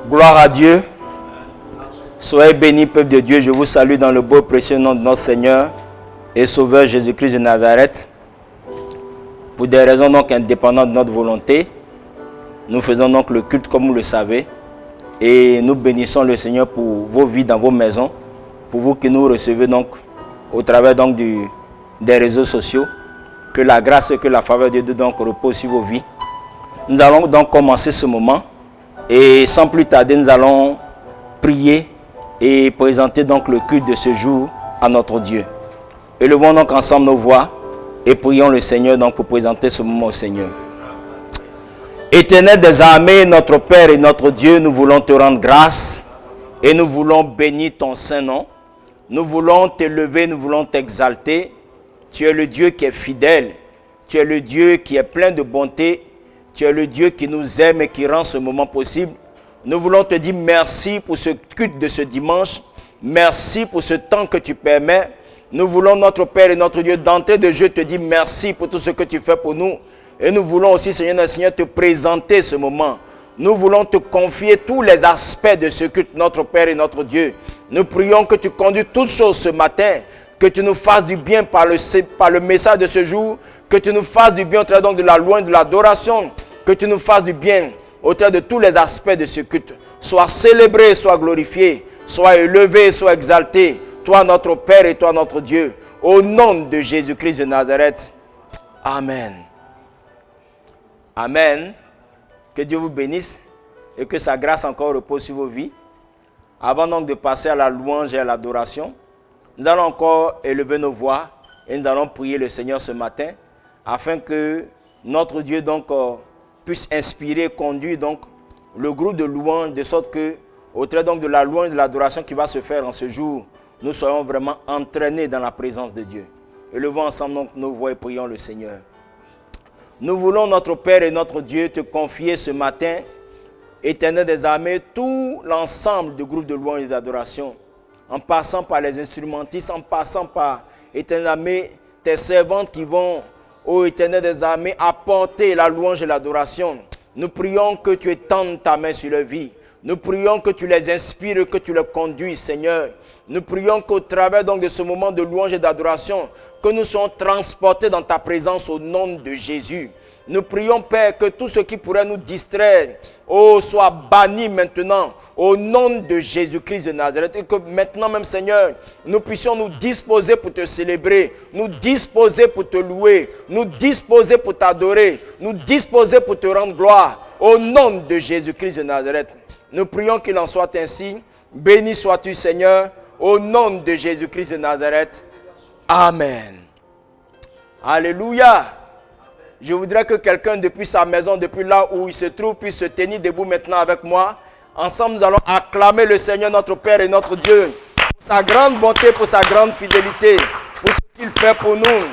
Gloire à Dieu. Soyez bénis, peuple de Dieu. Je vous salue dans le beau et précieux nom de notre Seigneur et Sauveur Jésus-Christ de Nazareth. Pour des raisons donc indépendantes de notre volonté, nous faisons donc le culte comme vous le savez. Et nous bénissons le Seigneur pour vos vies dans vos maisons. Pour vous qui nous recevez donc au travers donc des réseaux sociaux. Que la grâce et que la faveur de Dieu donc repose sur vos vies. Nous allons donc commencer ce moment. Et sans plus tarder, nous allons prier et présenter donc le culte de ce jour à notre Dieu. Élevons donc ensemble nos voix et prions le Seigneur donc pour présenter ce moment au Seigneur. Éternel des armées, notre Père et notre Dieu, nous voulons te rendre grâce et nous voulons bénir ton saint nom. Nous voulons t'élever, nous voulons t'exalter. Tu es le Dieu qui est fidèle. Tu es le Dieu qui est plein de bonté. Tu es le Dieu qui nous aime et qui rend ce moment possible. Nous voulons te dire merci pour ce culte de ce dimanche. Merci pour ce temps que tu permets. Nous voulons, notre Père et notre Dieu, d'entrée de jeu te dire merci pour tout ce que tu fais pour nous. Et nous voulons aussi, Seigneur, notre Seigneur, te présenter ce moment. Nous voulons te confier tous les aspects de ce culte, notre Père et notre Dieu. Nous prions que tu conduis toutes choses ce matin, que tu nous fasses du bien par le message de ce jour, que tu nous fasses du bien au travers donc de la louange, de l'adoration, que tu nous fasses du bien au travers de tous les aspects de ce culte. Sois célébré, sois glorifié, sois élevé, sois exalté, toi notre Père et toi notre Dieu, au nom de Jésus-Christ de Nazareth. Amen. Amen. Que Dieu vous bénisse et que sa grâce encore repose sur vos vies. Avant donc de passer à la louange et à l'adoration, nous allons encore élever nos voix et nous allons prier le Seigneur ce matin afin que notre Dieu donc puisse inspirer, conduire donc le groupe de louange de sorte que au travers donc de la louange et de l'adoration qui va se faire en ce jour, nous soyons vraiment entraînés dans la présence de Dieu. Élevons ensemble donc nos voix et prions le Seigneur. Nous voulons, notre Père et notre Dieu, te confier ce matin, Éternel des armées, tout l'ensemble du groupe de louange et d'adoration, en passant par les instrumentistes, en passant par, Éternel des armées, tes servantes qui vont, ô Éternel des armées, apporter la louange et l'adoration. Nous prions que tu étendes ta main sur leur vie. Nous prions que tu les inspires, que tu les conduis, Seigneur. Nous prions qu'au travers donc de ce moment de louange et d'adoration, que nous soyons transportés dans ta présence au nom de Jésus. Nous prions, Père, que tout ce qui pourrait nous distraire, soit banni maintenant au nom de Jésus-Christ de Nazareth. Et que maintenant même, Seigneur, nous puissions nous disposer pour te célébrer, nous disposer pour te louer, nous disposer pour t'adorer, nous disposer pour te rendre gloire au nom de Jésus-Christ de Nazareth. Nous prions qu'il en soit ainsi. Béni sois-tu, Seigneur, au nom de Jésus-Christ de Nazareth. Amen. Alléluia. Je voudrais que quelqu'un depuis sa maison, depuis là où il se trouve, puisse se tenir debout maintenant avec moi. Ensemble, nous allons acclamer le Seigneur, notre Père et notre Dieu, pour sa grande bonté, pour sa grande fidélité, pour ce qu'il fait pour nous.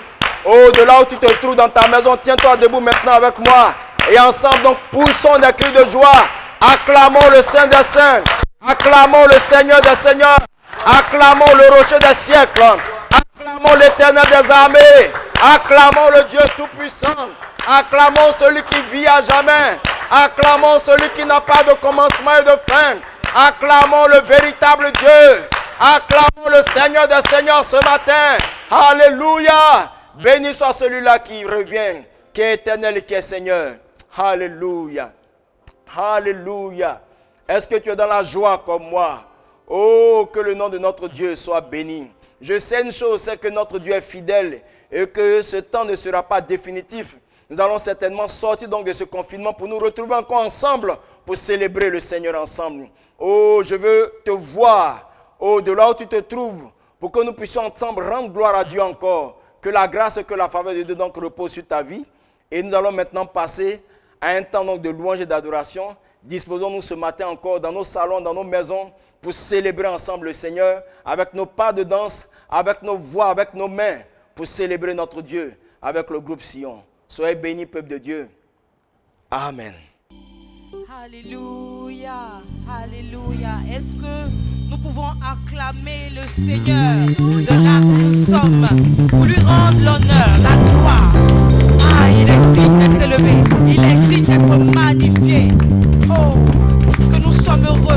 Oh, de là où tu te trouves dans ta maison, tiens-toi debout maintenant avec moi. Et ensemble, donc, poussons des cris de joie. Acclamons le Saint des Saints. Acclamons le Seigneur des Seigneurs. Acclamons le rocher des siècles. Acclamons l'Éternel des armées. Acclamons le Dieu Tout-Puissant. Acclamons celui qui vit à jamais. Acclamons celui qui n'a pas de commencement et de fin. Acclamons le véritable Dieu. Acclamons le Seigneur des Seigneurs ce matin. Alléluia. Béni soit celui-là qui revient, qui est éternel et qui est Seigneur. Alléluia. Alléluia. Est-ce que tu es dans la joie comme moi? Oh, que le nom de notre Dieu soit béni. Je sais une chose, c'est que notre Dieu est fidèle et que ce temps ne sera pas définitif. Nous allons certainement sortir donc de ce confinement pour nous retrouver encore ensemble pour célébrer le Seigneur ensemble. Oh, je veux te voir, oh, de là où tu te trouves, pour que nous puissions ensemble rendre gloire à Dieu encore. Que la grâce et que la faveur de Dieu donc repose sur ta vie. Et nous allons maintenant passer à un temps donc de louange et d'adoration. Disposons-nous ce matin encore dans nos salons, dans nos maisons, pour célébrer ensemble le Seigneur, avec nos pas de danse, avec nos voix, avec nos mains, pour célébrer notre Dieu, avec le groupe Sion. Soyez bénis, peuple de Dieu. Amen. Alléluia, alléluia. Est-ce que nous pouvons acclamer le Seigneur de là où nous sommes, pour lui rendre l'honneur, la gloire? Ah, il est digne d'être élevé, il est digne d'être magnifié. Oh, que nous sommes heureux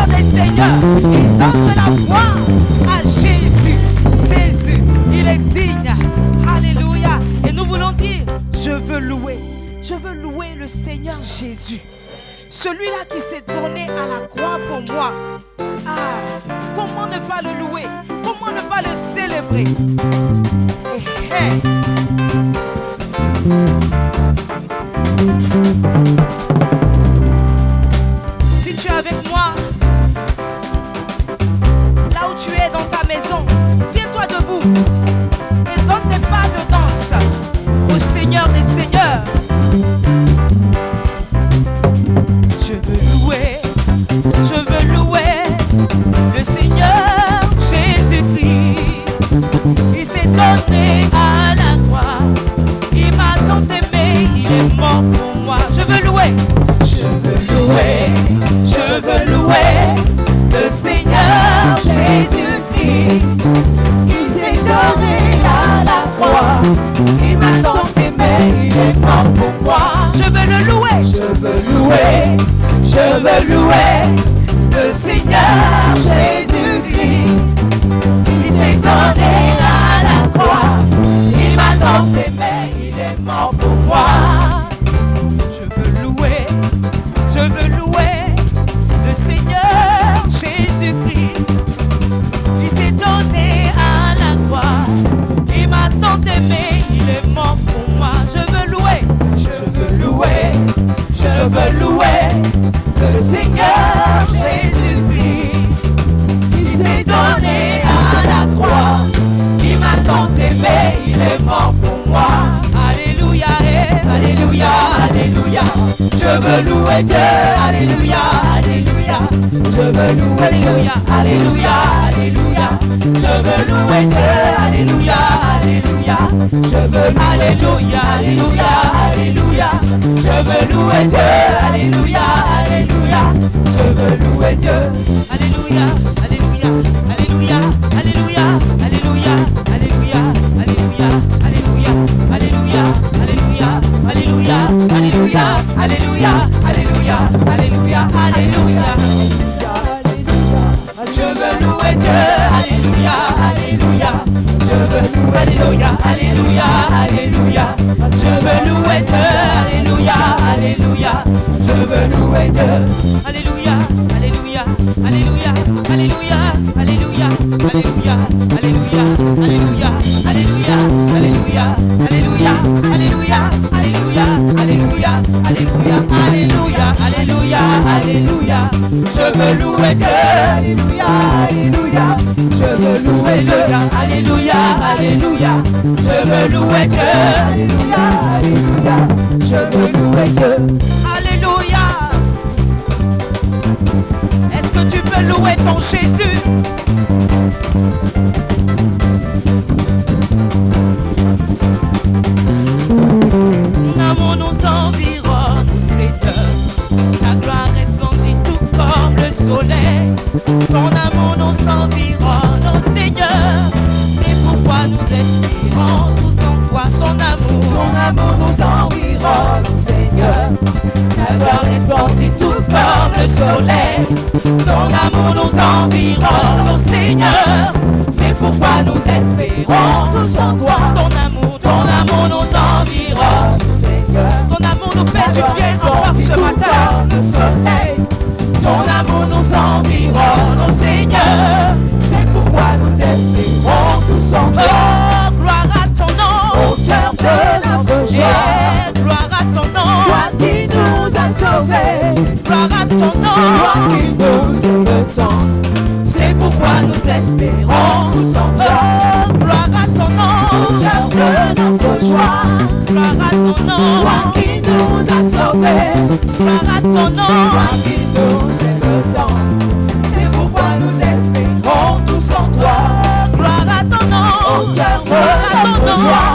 Seigneur des Seigneurs. Il donne de la gloire à Jésus. Jésus, il est digne. Alléluia. Et nous voulons dire, je veux louer le Seigneur Jésus. Celui-là qui s'est donné à la croix pour moi. Ah, comment ne pas le louer? Comment ne pas le célébrer? Si tu es avec moi, là où tu es dans ta maison, tiens-toi debout et donne des pas de danse au Seigneur des Seigneurs. Je veux louer le Seigneur Jésus-Christ. Il s'est donné à la croix, il m'a tant aimé, il est mort pour moi. Je veux louer le Seigneur Jésus-Christ. Il s'est donné à la croix, il m'a tant aimé, il est mort pour moi. Je veux le louer. Je veux louer le Seigneur Jésus-Christ. Il s'est donné à la croix, il m'a tant aimé, il est mort pour moi. Je veux louer le Seigneur Jésus-Christ. Il s'est donné à la croix, il m'a tant aimé, il est mort pour moi. Je veux louer le Seigneur Jésus-Christ. Il s'est donné à la croix, il m'a tant aimé, il est mort pour moi. Alléluia, alléluia, alléluia. Je veux louer Dieu, alléluia, alléluia. Je veux louer Dieu, alléluia, alléluia. Je veux louer Dieu, alléluia, alléluia. Je veux alléluia, alléluia, alléluia. Je veux louer Dieu, alléluia, alléluia. Je veux louer Dieu, alléluia, alléluia, alléluia, alléluia, alléluia, alléluia, alléluia, alléluia, alléluia, alléluia, alléluia, alléluia, alléluia, alléluia, alléluia. Je veux louer Dieu, alléluia, alléluia. Je veux louer Dieu, alléluia, alléluia. Je veux louer Dieu, alléluia, alléluia. Je veux louer Dieu, alléluia, alléluia, alléluia, alléluia, alléluia, alléluia, alléluia, alléluia, alléluia, alléluia, alléluia, alléluia, alléluia, alléluia, alléluia, alléluia, alléluia, alléluia. Je veux louer Dieu, alléluia, alléluia. Je veux louer Dieu, alléluia, alléluia. Je veux louer Dieu, alléluia, alléluia. Je veux louer Dieu, alléluia. Est-ce que tu peux louer ton Jésus? Ton amour nous environne, Seigneur. Ta gloire resplendit tout comme le soleil. Ton amour nous environne, oh Seigneur. C'est pourquoi nous espérons tous en toi. Ton amour nous environne, oh Seigneur. Ta gloire resplendit tout comme le soleil. Ton amour nous environne, oh Seigneur. C'est pourquoi nous espérons tous en toi. Ton amour nous environne, oh Seigneur. Ton amour nous fait du bien encore ce matin. Le soleil. Ton amour nous environne, oh Seigneur. C'est pourquoi nous espérons tous en toi. Oh, gloire à ton nom, auteur de notre joie. Gloire à ton nom, toi qui nous as sauvés. Gloire à ton nom, toi qui nous aimes tant. C'est pourquoi nous espérons tous en toi. Oh, gloire à ton nom, auteur de notre joie. Gloire à ton nom, toi qui nous as sauvés. Gloire à ton nom, toi qui nous aimes tant. C'est pourquoi nous espérons tous en toi. Gloire à ton nom, auteur de notre joie.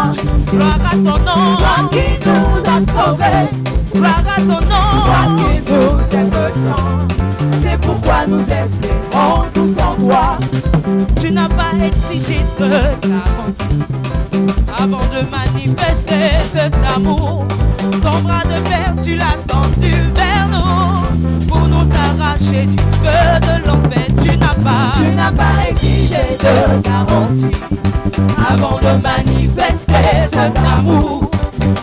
Gloire à ton nom, toi qui nous as sauvés. Gloire à ton nom, toi qui nous aimes tant. C'est pourquoi nous espérons tous en toi. Tu n'as pas exigé de garantie avant de manifester cet amour. Ton bras de fer, tu l'as tendu vers nous pour nous arracher du feu de Tu n'as pas exigé de garantie avant de manifester cet amour.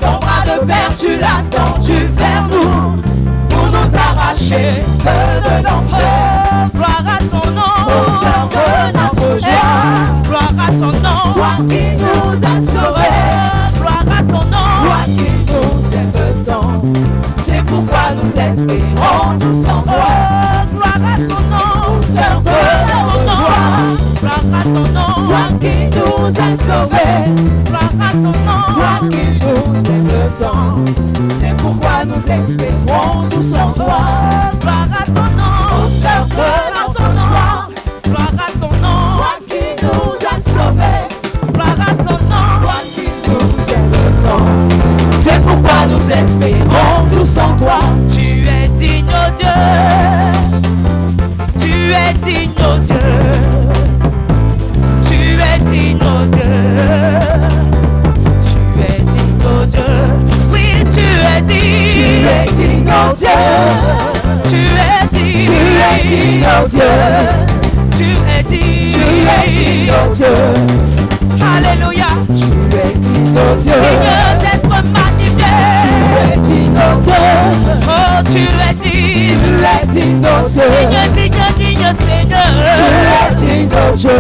Ton bras de fer, tu l'as tendu vers nous pour nous arracher feu de l'enfer. Gloire à ton nom, Auteur de notre joie, gloire à ton nom, toi qui nous as sauvés, gloire à ton nom, toi qui nous aimes tant. C'est pourquoi nous espérons tous en toi. gloire à ton nom, Auteur de notre joie, gloire à ton nom, toi qui nous as sauvés, gloire à ton nom, toi qui nous aimes tant. C'est pourquoi nous espérons tous en toi. gloire à ton nom, Auteur de notre joie, gloire à ton nom, toi qui nous as sauvés, gloire à ton nom, toi qui nous aimes tant. C'est pourquoi nous espérons tous en toi. tu es digne, oh Dieu, tu es digne, oh Dieu, tu es digne, oh Dieu, tu es digne, oh Dieu, oui, tu es digne, Tu es digne, oh Dieu, tu es digne, tu es digne, oh Dieu, tu es digne, tu es digne, oh Dieu, alléluia, tu es digne, oh Dieu, digne d'être magnifié, tu es digne, oh Dieu, oh tu es digne, tu es digne, oh Dieu, digne, digne, digne Seigneur, tu es digne, oh Dieu,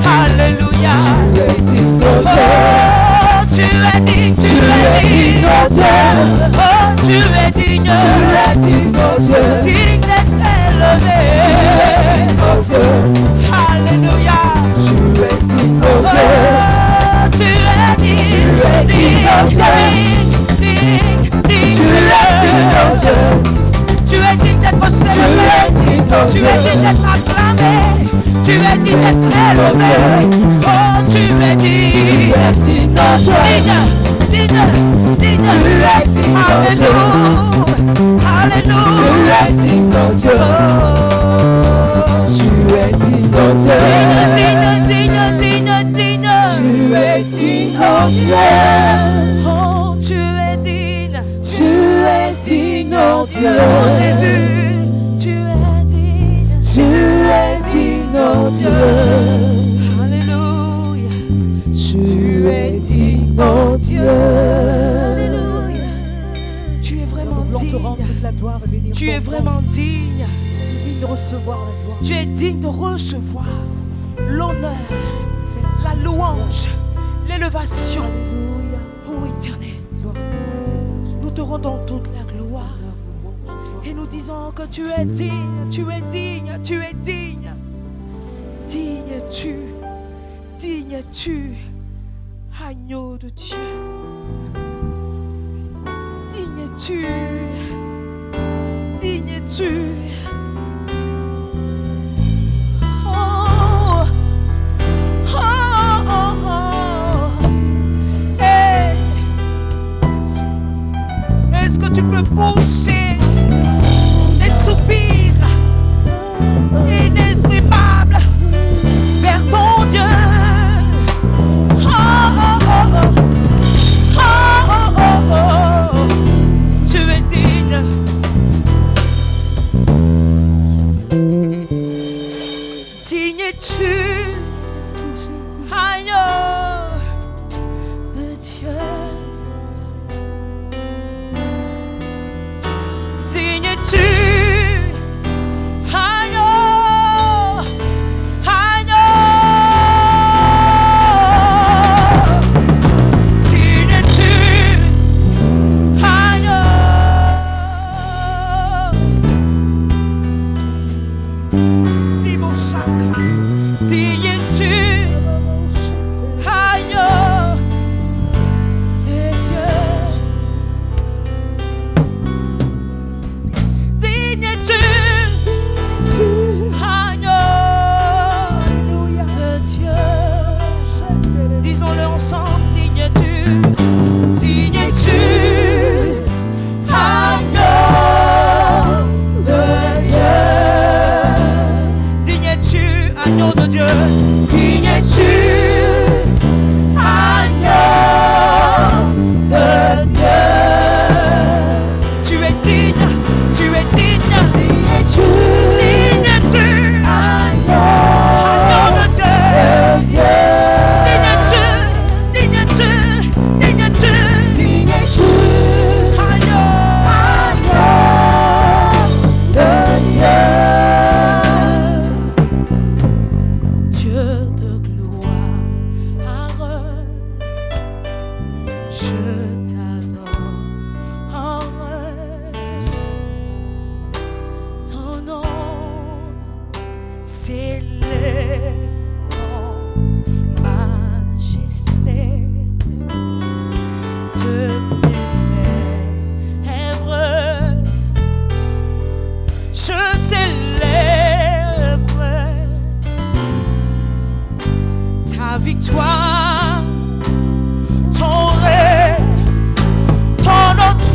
alléluia, tu es digne, oh Dieu, oh tu es digne, tu es digne, oh Dieu, oh tu es digne, tu es digne, oh Dieu, digne d'être élevé, tu es digne, oh Dieu, alléluia, tu es digne, oh Dieu, oh tu es digne, tu es digne, oh Dieu, digne, digne, tu es digne, oh Dieu, tu es digne d'être tu célébré, es digne, oh tu Dieu, es digne d'être acclamé, tu es digne d'être élevé, oh tu es digne, tu es digne, oh Dieu, digne, digne, digne, tu es digne, oh Dieu, alléluia, tu alléluia, es digne, oh Dieu, tu es digne, oh Dieu, digne, digne, digne, digne, tu es digne, oh Dieu, oh tu es digne, tu es digne, oh Dieu, oh Jésus, tu es digne, tu es digne, oh Dieu, alléluia, tu es digne, oh Dieu. alléluia, tu es vraiment Nous voulons te digne, rendre toute la gloire et bénir tu es ton nom. vraiment digne, Digne de recevoir la gloire. tu es digne de recevoir l'honneur, la louange, l'élevation, Alléluia. ô éternel, Gloire à toi, Seigneur. nous te rendons toute la gloire. Et nous disons que tu es digne, tu es digne, tu es digne. Digne tu, agneau de Dieu. Digne tu, digne tu. Oh, oh, oh, oh. Hey. Est-ce que tu peux pousser des soupirs inexprimables vers ton Dieu? Oh, oh, oh, oh. Oh, oh, oh, oh. Tu es digne. Digne es-tu, agneau de Dieu. Digne es-tu, agneau, agneau. Digne es-tu, agneau. Vivo sacre. Digne es-tu, agneau de Dieu. Digne es-tu, agneau de Dieu. Disons-le ensemble, digne es-tu, digne es-tu, agneau de Dieu, digne es-tu, agneau de Dieu. digne es-tu, agneau de Dieu, Tu es digne, digne es-tu, digne es-tu, agneau en majesté de mes lèvres. Je célèbre ta victoire, ton règne, ton autorité.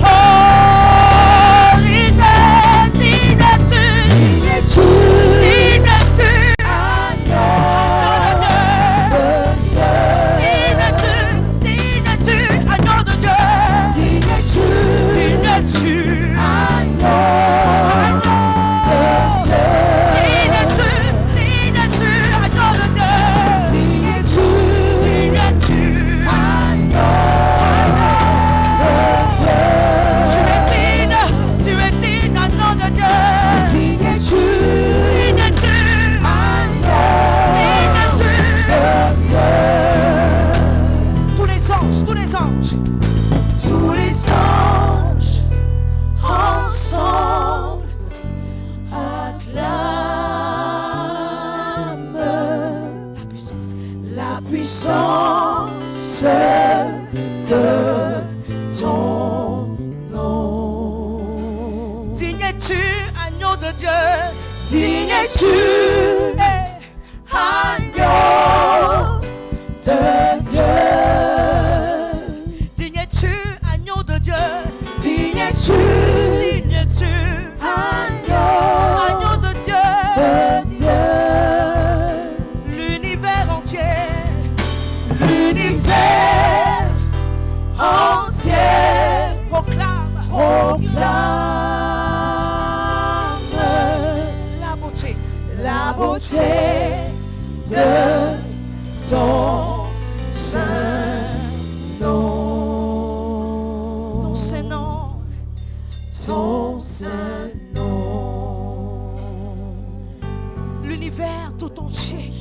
L'univers tout entier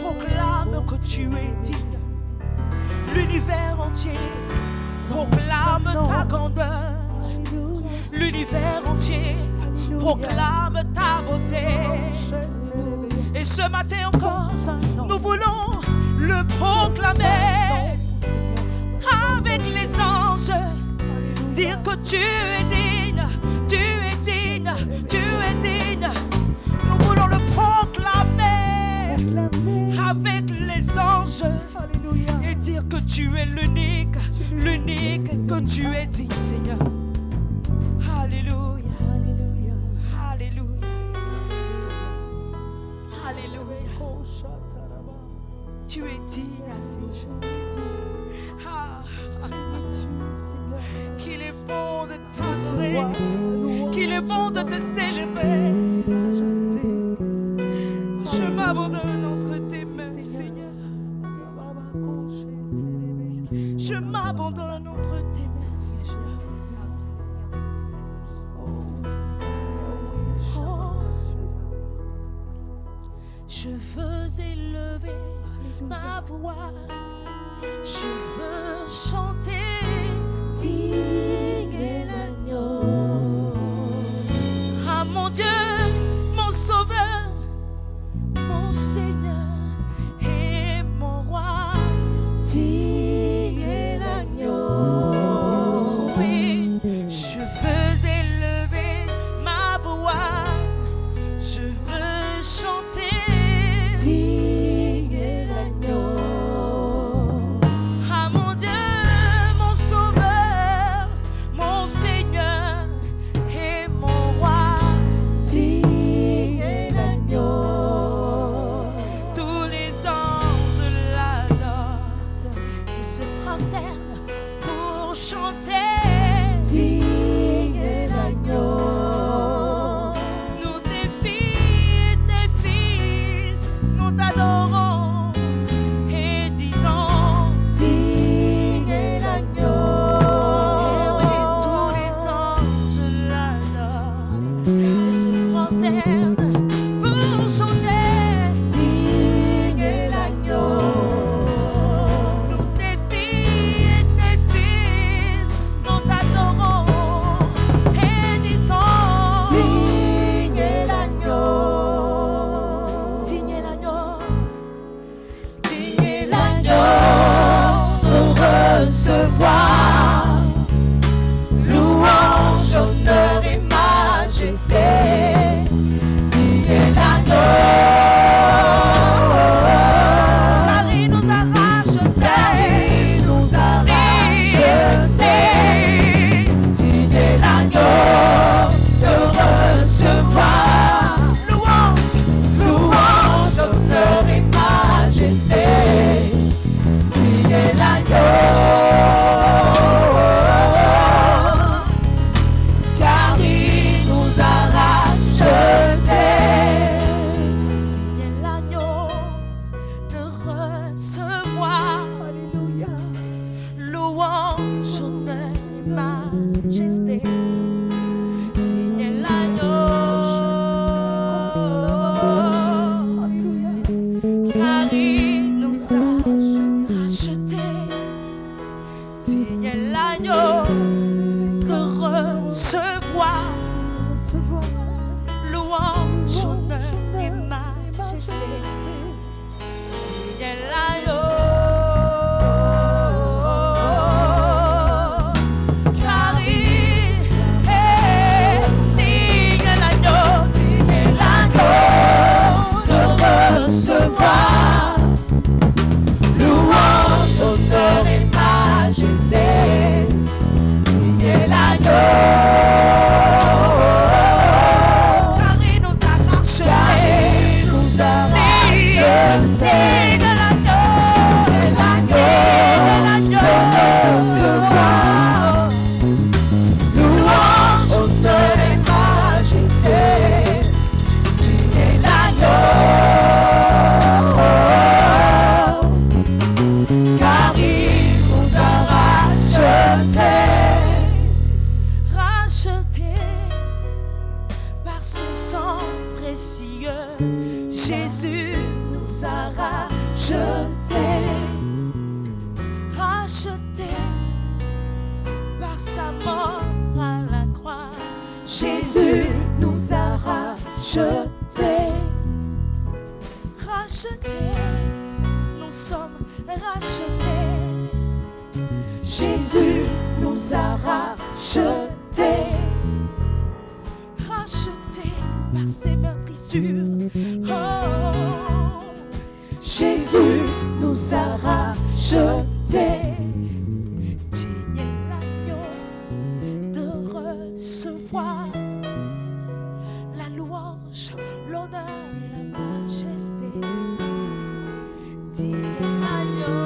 proclame que tu es digne. L'univers entier proclame ta grandeur. L'univers entier proclame ta beauté. Et ce matin encore, nous voulons le proclamer avec les anges. Dire que tu es digne, tu es digne, tu es digne. Nous voulons le proclamer avec les anges et dire que tu es l'unique, l'unique, que tu es digne, Seigneur. Alléluia, alléluia, alléluia. Tu es digne. Qu'il est bon de t'adorer, qu'il est bon de te célébrer. Je m'abandonne entre tes mains, Seigneur. Je m'abandonne entre tes mains, Seigneur. Oh. Je veux élever ma voix. Je veux chanter. Digne est l'agneau. Ah mon Dieu, mon Sauveur, mon Seigneur et mon Roi. Digne est l'agneau. Oui, je veux élever ma voix. Je veux chanter. Digne est l'agneau. Ah mon Dieu, mon Sauveur, Louange, honneur et majesté, priez l'agneau. Car il nous a rachetés. Car il nous a rachetés. De l'agneau. Et l'agneau de recevoir. Louange, honneur et majesté, priez l'agneau. Car il nous a rachetés. Rachetés par son sang précieux. Jésus nous a Rachetés. rachetés par sa mort à la croix. Jésus nous a rachetés. Rachetés, nous sommes rachetés. Jésus nous a rachetés. Rachetés par ses meurtrissures. Oh, Jésus nous a rachetés. digne est l'agneau de recevoir la louange, l'honneur et la majesté. Digne est l'agneau.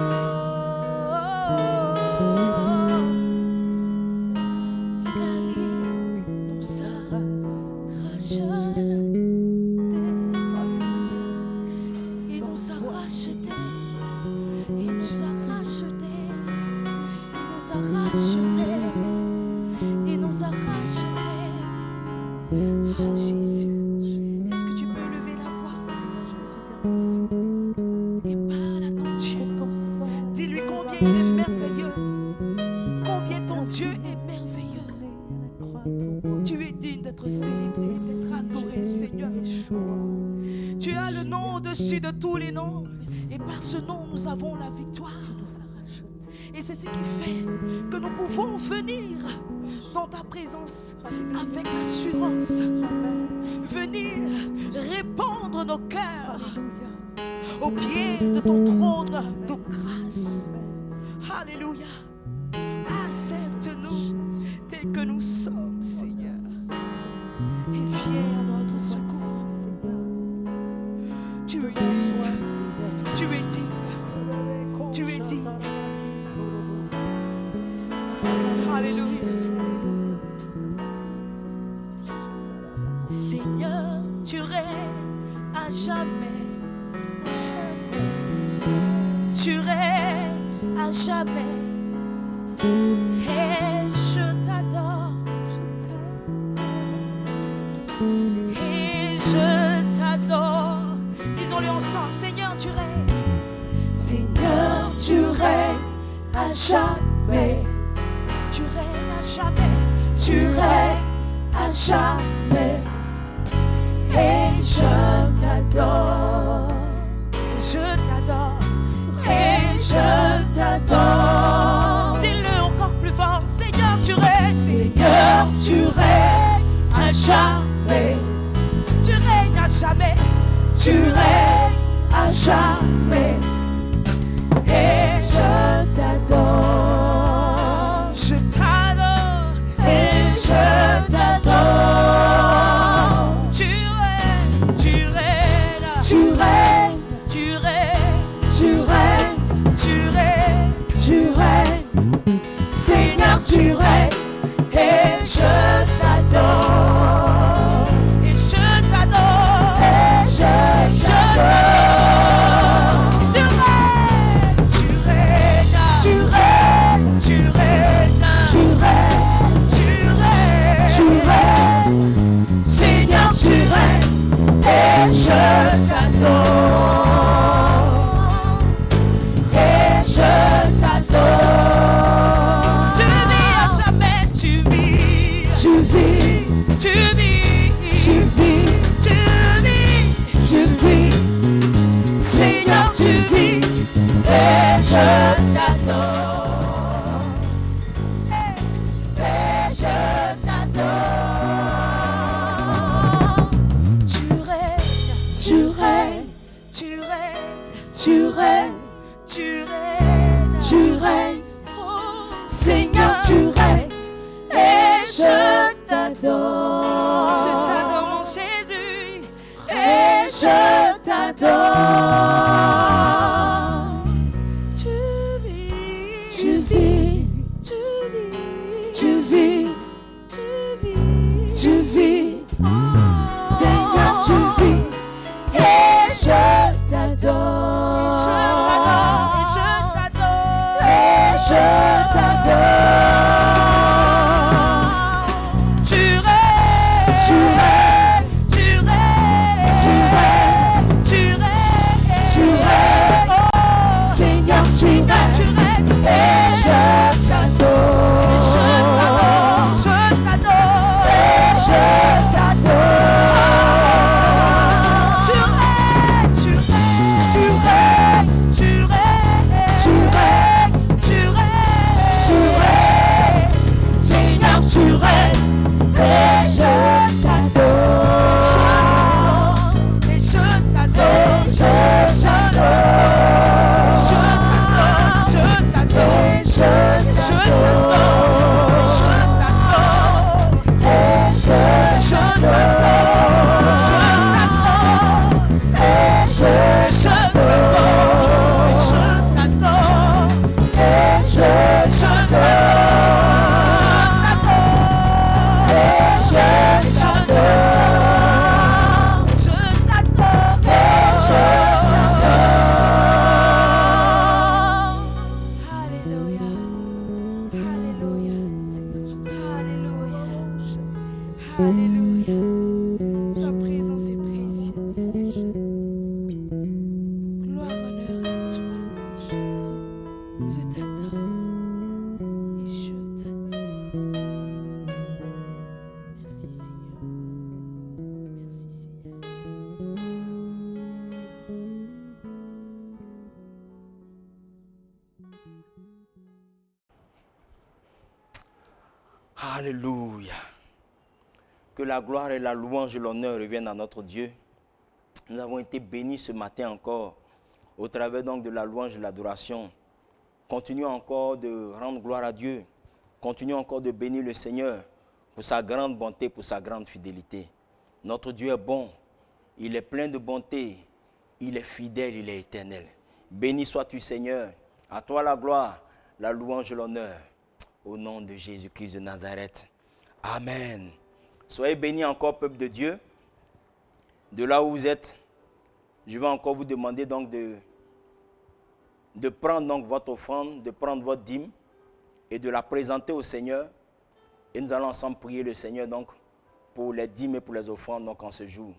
Car il nous a rachetés. Il nous a rachetés. Il nous a rachetés. Il nous a rachetés. Il nous a rachetés. Ah, Jésus, est-ce que tu peux lever la voix et parle à ton Dieu? Dis-lui combien il est merveilleux. Combien ton Dieu est merveilleux. Tu es digne d'être célébré, d'être adoré, Seigneur. Tu as le nom au-dessus de tous les noms. Et par ce nom, nous avons la victoire. Et c'est ce qui fait que nous pouvons venir dans ta présence avec assurance. Venir répandre nos cœurs au pied de ton trône de grâce. Alléluia. Accepte-nous tels que nous sommes, Seigneur. Et viens à notre secours. Tu es digne. Tu es digne. Tu es digne. Alléluia. Seigneur, tu règnes à jamais. Tu règnes à jamais. Et je t'adore. Et je t'adore. Disons-le ensemble. Seigneur, tu règnes. Seigneur, tu règnes à jamais. Tu règnes à jamais. Tu règnes à jamais. Et je t'adore. Et je t'adore. Et je t'adore. Dis-le encore plus fort. Seigneur, tu règnes. Seigneur, tu règnes à jamais. Tu règnes à jamais. Tu règnes à jamais. Et je t'adore. Je t'adore. Et je t'adore. Tu règnes. Tu règnes. Tu règnes. Tu règnes. Tu règnes. Tu règnes. Tu règnes. Seigneur, tu règnes. Et je t'adore. Et je t'adore. Et je t'adore. Tu règnes. Tu règnes. Tu règnes. Tu règnes. Tu règnes. Tu règnes. Tu règnes. Seigneur, tu règnes. Et je t'adore. Et je t'adore. Tu vis à jamais. Tu vis. Tu vis. Tu vis. Tu vis. Tu vis. Tu vis. Seigneur, tu vis. Et je t'adore. Et je t'adore. Tu règnes. Tu règnes. Tu règnes. Tu tu règnes, tu règnes, tu règnes. oh Seigneur, tu règnes. Et je t'adore. Je t'adore mon Jésus, Et je t'adore. tu vis, Tu vis, tu vis, tu vis, tu vis, tu vis. oh, Seigneur, tu vis. Et je t'adore. Et je t'adore. tu règnes, Tu règnes, tu règnes, tu règnes, tu règnes, tu règnes. oh, Seigneur, tu tu règnes. règnes, Et je t'adore. je t'adore, Et je t'adore. tu règnes, tu règnes, Tu règnes, tu règnes, tu règnes, tu règnes, tu règnes. Seigneur, tu règnes. Et je t'adore. et je t'adore, Et je t'adore. Et je t'adore. Et je Alléluia. Ta présence est précieuse. Gloire, honneur à toi, Jésus. Je t'adore. Et je t'adore. Merci Seigneur. Merci Seigneur. Alléluia. Que la gloire et la louange et l'honneur reviennent à notre Dieu. Nous avons été bénis ce matin encore au travers donc de la louange et de l'adoration. Continuons encore de rendre gloire à Dieu. Continuons encore de bénir le Seigneur pour sa grande bonté, pour sa grande fidélité. Notre Dieu est bon. Il est plein de bonté. Il est fidèle, il est éternel. Béni sois-tu Seigneur. À toi la gloire, la louange et l'honneur. Au nom de Jésus-Christ de Nazareth. Amen. Soyez bénis encore, peuple de Dieu. De là où vous êtes, je vais encore vous demander donc de prendre donc votre offrande, de prendre votre dîme et de la présenter au Seigneur. Et nous allons ensemble prier le Seigneur donc pour les dîmes et pour les offrandes donc en ce jour.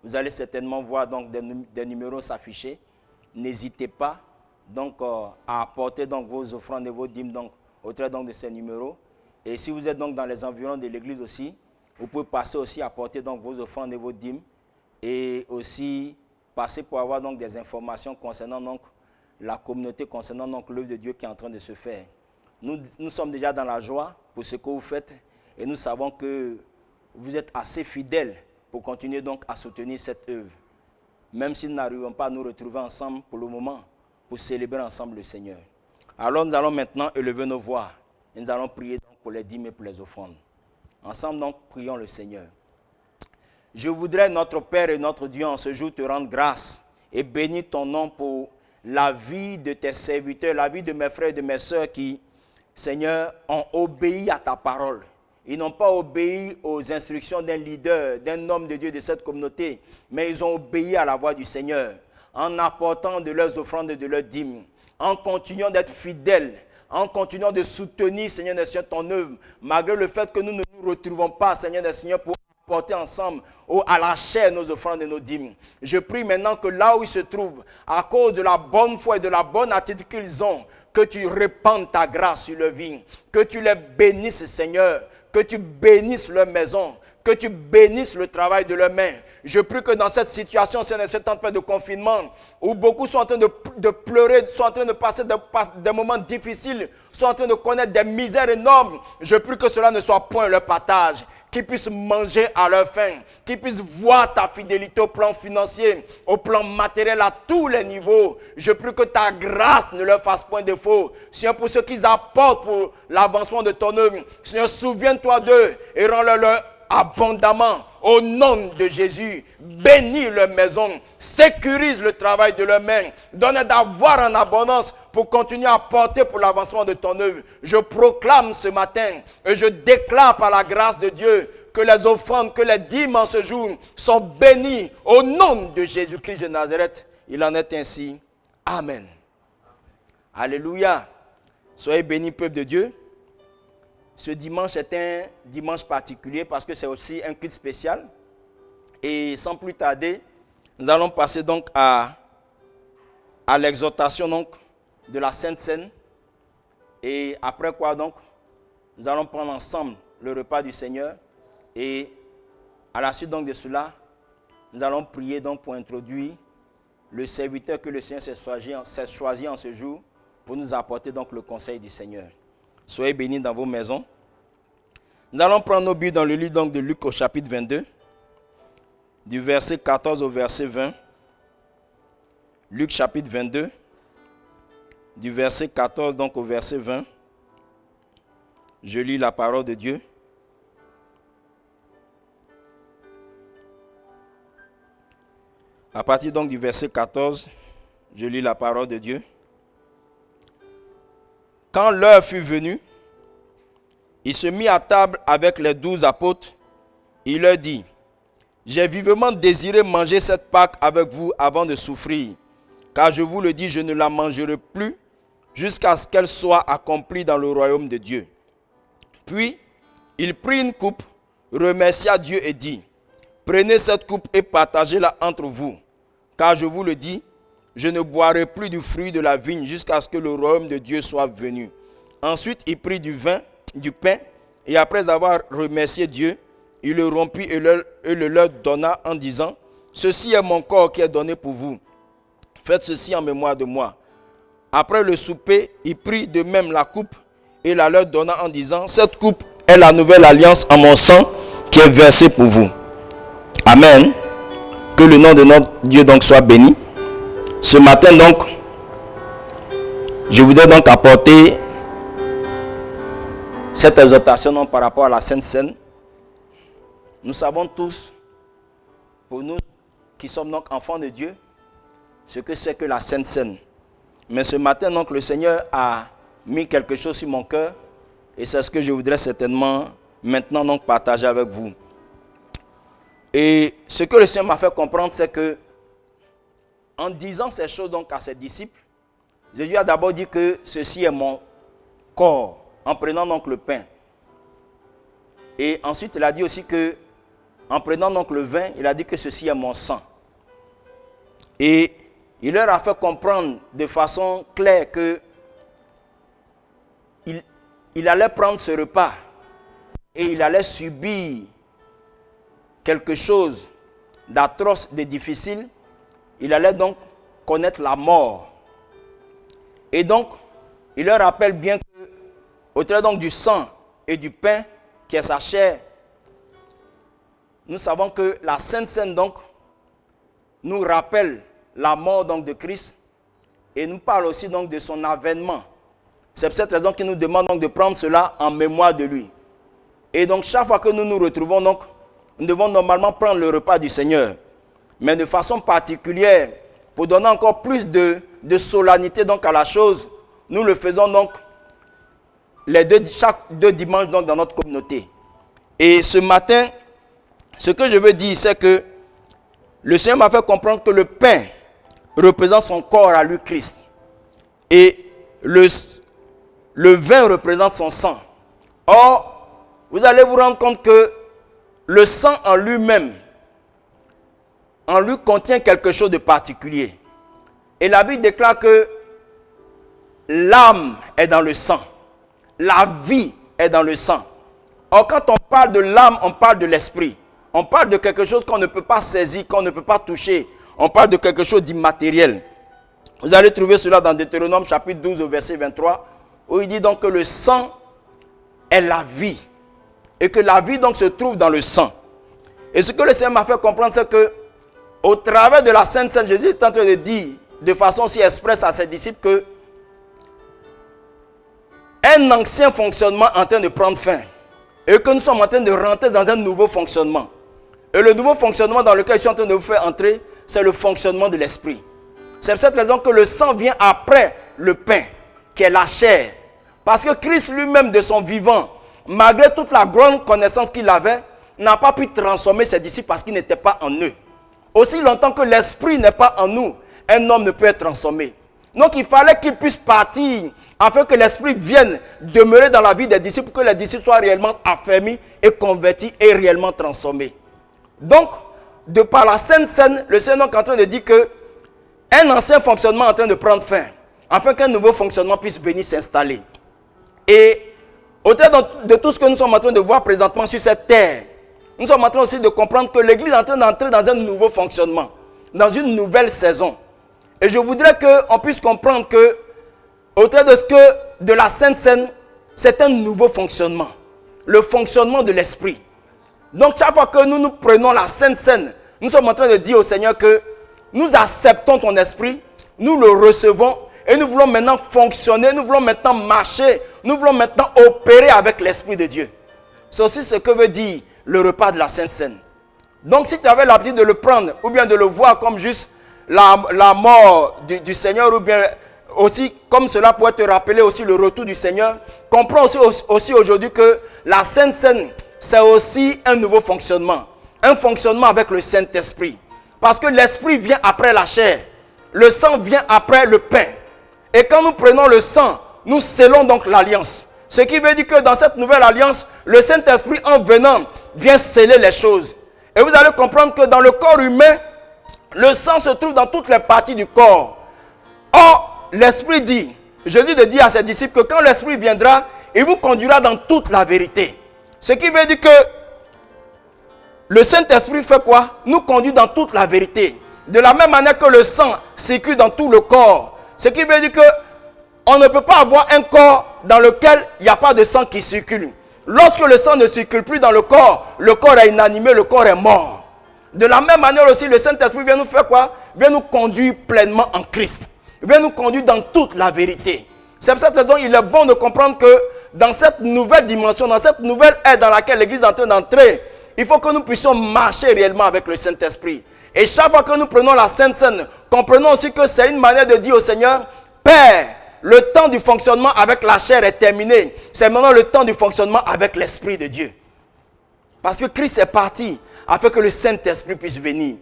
Vous allez certainement voir donc des numéros s'afficher. N'hésitez pas donc à apporter donc vos offrandes et vos dîmes donc au travers donc de ces numéros. Et si vous êtes donc dans les environs de l'église aussi, vous pouvez passer aussi à apporter donc vos offrandes et vos dîmes et aussi passer pour avoir donc des informations concernant donc la communauté, concernant donc l'œuvre de Dieu qui est en train de se faire. Nous sommes déjà dans la joie pour ce que vous faites et nous savons que vous êtes assez fidèles pour continuer donc à soutenir cette œuvre. Même si nous n'arrivons pas à nous retrouver ensemble pour le moment, pour célébrer ensemble le Seigneur. Alors nous allons maintenant élever nos voix et nous allons prier donc pour les dîmes et pour les offrandes. Ensemble donc, prions le Seigneur. Je voudrais, notre Père et notre Dieu, en ce jour te rendre grâce et bénir ton nom pour la vie de tes serviteurs, la vie de mes frères et de mes sœurs qui, Seigneur, ont obéi à ta parole. Ils n'ont pas obéi aux instructions d'un leader, d'un homme de Dieu de cette communauté, mais ils ont obéi à la voix du Seigneur en apportant de leurs offrandes et de leurs dîmes, en continuant d'être fidèles, en continuant de soutenir, Seigneur des Seigneurs, ton œuvre, malgré le fait que nous ne nous retrouvons pas, Seigneur des Seigneurs, pour apporter ensemble à la chair nos offrandes et nos dîmes. Je prie maintenant que là où ils se trouvent, à cause de la bonne foi et de la bonne attitude qu'ils ont, que tu répandes ta grâce sur leur vie, que tu les bénisses, Seigneur, que tu bénisses leur maison, que tu bénisses le travail de leurs mains. Je prie que dans cette situation, c'est dans ce temps de confinement, où beaucoup sont en train de pleurer, sont en train de passer des moments difficiles, sont en train de connaître des misères énormes. Je prie que cela ne soit point leur partage, qu'ils puissent manger à leur faim, qu'ils puissent voir ta fidélité au plan financier, au plan matériel, à tous les niveaux. Je prie que ta grâce ne leur fasse point défaut. Seigneur, pour ceux qu'ils apportent pour l'avancement de ton œuvre, Seigneur, souviens-toi d'eux et rends-leur abondamment au nom de Jésus. Bénis leur maison, sécurise le travail de leurs mains, donne d'avoir en abondance pour continuer à porter pour l'avancement de ton œuvre. Je proclame ce matin et je déclare par la grâce de Dieu que les offrandes, que les dîmes en ce jour sont bénies au nom de Jésus-Christ de Nazareth. Il en est ainsi. Amen. Alléluia. Soyez bénis, peuple de Dieu. Ce dimanche est un dimanche particulier parce que c'est aussi un culte spécial. Et sans plus tarder, nous allons passer donc à l'exhortation donc de la Sainte Seine. Et après quoi donc, nous allons prendre ensemble le repas du Seigneur. Et à la suite donc de cela, nous allons prier donc pour introduire le serviteur que le Seigneur s'est choisi en ce jour pour nous apporter donc le conseil du Seigneur. Soyez bénis dans vos maisons. Nous allons prendre nos Bibles dans le livre donc de Luc au chapitre 22, du verset 14 au verset 20. Luc chapitre 22, du verset 14 donc au verset 20. Je lis la parole de Dieu. À partir donc du verset 14, je lis la parole de Dieu. Quand l'heure fut venue, il se mit à table avec les 12 apôtres. Il leur dit, « J'ai vivement désiré manger cette Pâque avec vous avant de souffrir, car je vous le dis, je ne la mangerai plus jusqu'à ce qu'elle soit accomplie dans le royaume de Dieu. » Puis, il prit une coupe, remercia Dieu et dit, « Prenez cette coupe et partagez-la entre vous, car je vous le dis, je ne boirai plus du fruit de la vigne jusqu'à ce que le royaume de Dieu soit venu. » Ensuite, il prit du pain, et après avoir remercié Dieu, il le rompit et le leur donna en disant, « Ceci est mon corps qui est donné pour vous. Faites ceci en mémoire de moi. » Après le souper, il prit de même la coupe et la leur donna en disant, « Cette coupe est la nouvelle alliance en mon sang qui est versé pour vous. » Amen. Que le nom de notre Dieu donc soit béni. Ce matin donc, je voudrais donc apporter cette exhortation donc, par rapport à la Sainte Seine. Nous savons tous, pour nous qui sommes donc enfants de Dieu, ce que c'est que la Sainte Seine. Mais ce matin donc, le Seigneur a mis quelque chose sur mon cœur et c'est ce que je voudrais certainement maintenant donc partager avec vous. Et ce que le Seigneur m'a fait comprendre, c'est que en disant ces choses donc à ses disciples, Jésus a d'abord dit que ceci est mon corps, en prenant donc le pain. Et ensuite, il a dit aussi que, en prenant donc le vin, il a dit que ceci est mon sang. Et il leur a fait comprendre de façon claire que il allait prendre ce repas et il allait subir quelque chose d'atroce, de difficile. Il allait donc connaître la mort. Et donc, il leur rappelle bien que, au travers donc du sang et du pain, qui est sa chair, nous savons que la Sainte Seine donc nous rappelle la mort donc de Christ et nous parle aussi donc de son avènement. C'est pour cette raison qu'il nous demande donc de prendre cela en mémoire de lui. Et donc chaque fois que nous nous retrouvons donc, nous devons normalement prendre le repas du Seigneur, mais de façon particulière, pour donner encore plus de solennité donc à la chose, nous le faisons donc chaque 2 dimanches donc dans notre communauté. Et ce matin, ce que je veux dire, c'est que le Seigneur m'a fait comprendre que le pain représente son corps à lui, Christ. Et le vin représente son sang. Or, vous allez vous rendre compte que le sang en lui-même, en lui contient quelque chose de particulier. Et la Bible déclare que l'âme est dans le sang. La vie est dans le sang. Or, quand on parle de l'âme, on parle de l'esprit. On parle de quelque chose qu'on ne peut pas saisir, qu'on ne peut pas toucher. On parle de quelque chose d'immatériel. Vous allez trouver cela dans Deutéronome chapitre 12 au verset 23, où il dit donc que le sang est la vie. Et que la vie donc se trouve dans le sang. Et ce que le Seigneur m'a fait comprendre, c'est que au travers de la Sainte Seine, Jésus est en train de dire de façon si expresse à ses disciples que un ancien fonctionnement est en train de prendre fin. Et que nous sommes en train de rentrer dans un nouveau fonctionnement. Et le nouveau fonctionnement dans lequel je suis en train de vous faire entrer, c'est le fonctionnement de l'esprit. C'est pour cette raison que le sang vient après le pain, qui est la chair. Parce que Christ lui-même de son vivant, malgré toute la grande connaissance qu'il avait, n'a pas pu transformer ses disciples parce qu'ils n'étaient pas en eux. Aussi longtemps que l'esprit n'est pas en nous, un homme ne peut être transformé. Donc il fallait qu'il puisse partir afin que l'esprit vienne demeurer dans la vie des disciples, pour que les disciples soient réellement affermis et convertis et réellement transformés. Donc, de par la Sainte Seine, le Seigneur est en train de dire que un ancien fonctionnement est en train de prendre fin, afin qu'un nouveau fonctionnement puisse venir s'installer. Et au-delà de tout ce que nous sommes en train de voir présentement sur cette terre, nous sommes en train aussi de comprendre que l'Église est en train d'entrer dans un nouveau fonctionnement, dans une nouvelle saison. Et je voudrais qu'on puisse comprendre que, au-delà de ce que de la Sainte Seine, c'est un nouveau fonctionnement, le fonctionnement de l'Esprit. Donc chaque fois que nous prenons la Sainte Seine, nous sommes en train de dire au Seigneur que nous acceptons ton Esprit, nous le recevons et nous voulons maintenant fonctionner, nous voulons maintenant marcher, nous voulons maintenant opérer avec l'Esprit de Dieu. C'est aussi ce que veut dire le repas de la Sainte Seine. Donc si tu avais l'habitude de le prendre ou bien de le voir comme juste la mort du Seigneur, ou bien aussi comme cela pourrait te rappeler aussi le retour du Seigneur, comprends aussi aujourd'hui que la Sainte Seine, c'est aussi un nouveau fonctionnement. Un fonctionnement avec le Saint-Esprit. Parce que l'Esprit vient après la chair. Le sang vient après le pain. Et quand nous prenons le sang, nous scellons donc l'alliance. Ce qui veut dire que dans cette nouvelle alliance, le Saint-Esprit en venant vient sceller les choses. Et vous allez comprendre que dans le corps humain, le sang se trouve dans toutes les parties du corps. Or, l'Esprit dit, Jésus dit à ses disciples que quand l'Esprit viendra, il vous conduira dans toute la vérité. Ce qui veut dire que le Saint-Esprit fait quoi? Nous conduit dans toute la vérité. De la même manière que le sang circule dans tout le corps. Ce qui veut dire que on ne peut pas avoir un corps dans lequel il n'y a pas de sang qui circule. Lorsque le sang ne circule plus dans le corps est inanimé, le corps est mort. De la même manière aussi, le Saint-Esprit vient nous faire quoi? Vient nous conduire pleinement en Christ. Vient nous conduire dans toute la vérité. C'est pour cette raison qu'il est bon de comprendre que dans cette nouvelle dimension, dans cette nouvelle ère dans laquelle l'Église est en train d'entrer, il faut que nous puissions marcher réellement avec le Saint-Esprit. Et chaque fois que nous prenons la Sainte Seine, comprenons aussi que c'est une manière de dire au Seigneur, Père, le temps du fonctionnement avec la chair est terminé. C'est maintenant le temps du fonctionnement avec l'Esprit de Dieu. Parce que Christ est parti afin que le Saint-Esprit puisse venir.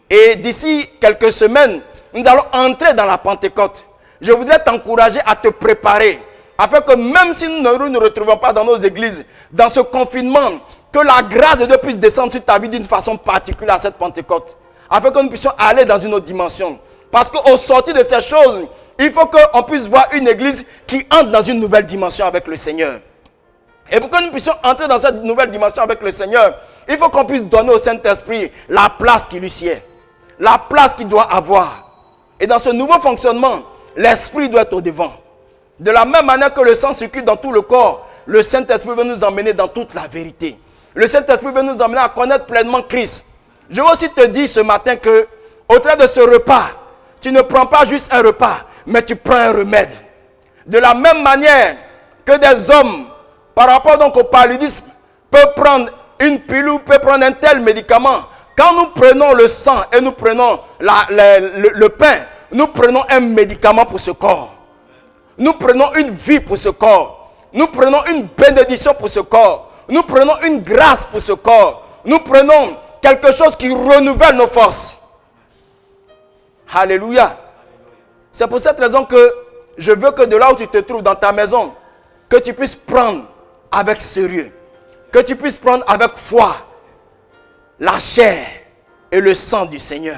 Et d'ici quelques semaines, nous allons entrer dans la Pentecôte. Je voudrais t'encourager à te préparer, afin que même si nous ne nous retrouvons pas dans nos églises, dans ce confinement, que la grâce de Dieu puisse descendre sur ta vie d'une façon particulière à cette Pentecôte. Afin que nous puissions aller dans une autre dimension. Parce qu'au sortir de ces choses, il faut qu'on puisse voir une église qui entre dans une nouvelle dimension avec le Seigneur. Et pour que nous puissions entrer dans cette nouvelle dimension avec le Seigneur, il faut qu'on puisse donner au Saint-Esprit la place qui lui sied. La place qu'il doit avoir. Et dans ce nouveau fonctionnement, l'Esprit doit être au devant. De la même manière que le sang circule dans tout le corps, le Saint-Esprit veut nous emmener dans toute la vérité. Le Saint-Esprit veut nous emmener à connaître pleinement Christ. Je veux aussi te dire ce matin que, au travers de ce repas, tu ne prends pas juste un repas, mais tu prends un remède. De la même manière que des hommes, par rapport donc au paludisme, peuvent prendre une pilule, peuvent prendre un tel médicament. Quand nous prenons le sang et nous prenons le pain, nous prenons un médicament pour ce corps. Nous prenons une vie pour ce corps. Nous prenons une bénédiction pour ce corps. Nous prenons une grâce pour ce corps. Nous prenons quelque chose qui renouvelle nos forces. Alléluia. C'est pour cette raison que je veux que de là où tu te trouves dans ta maison, que tu puisses prendre avec sérieux, que tu puisses prendre avec foi la chair et le sang du Seigneur.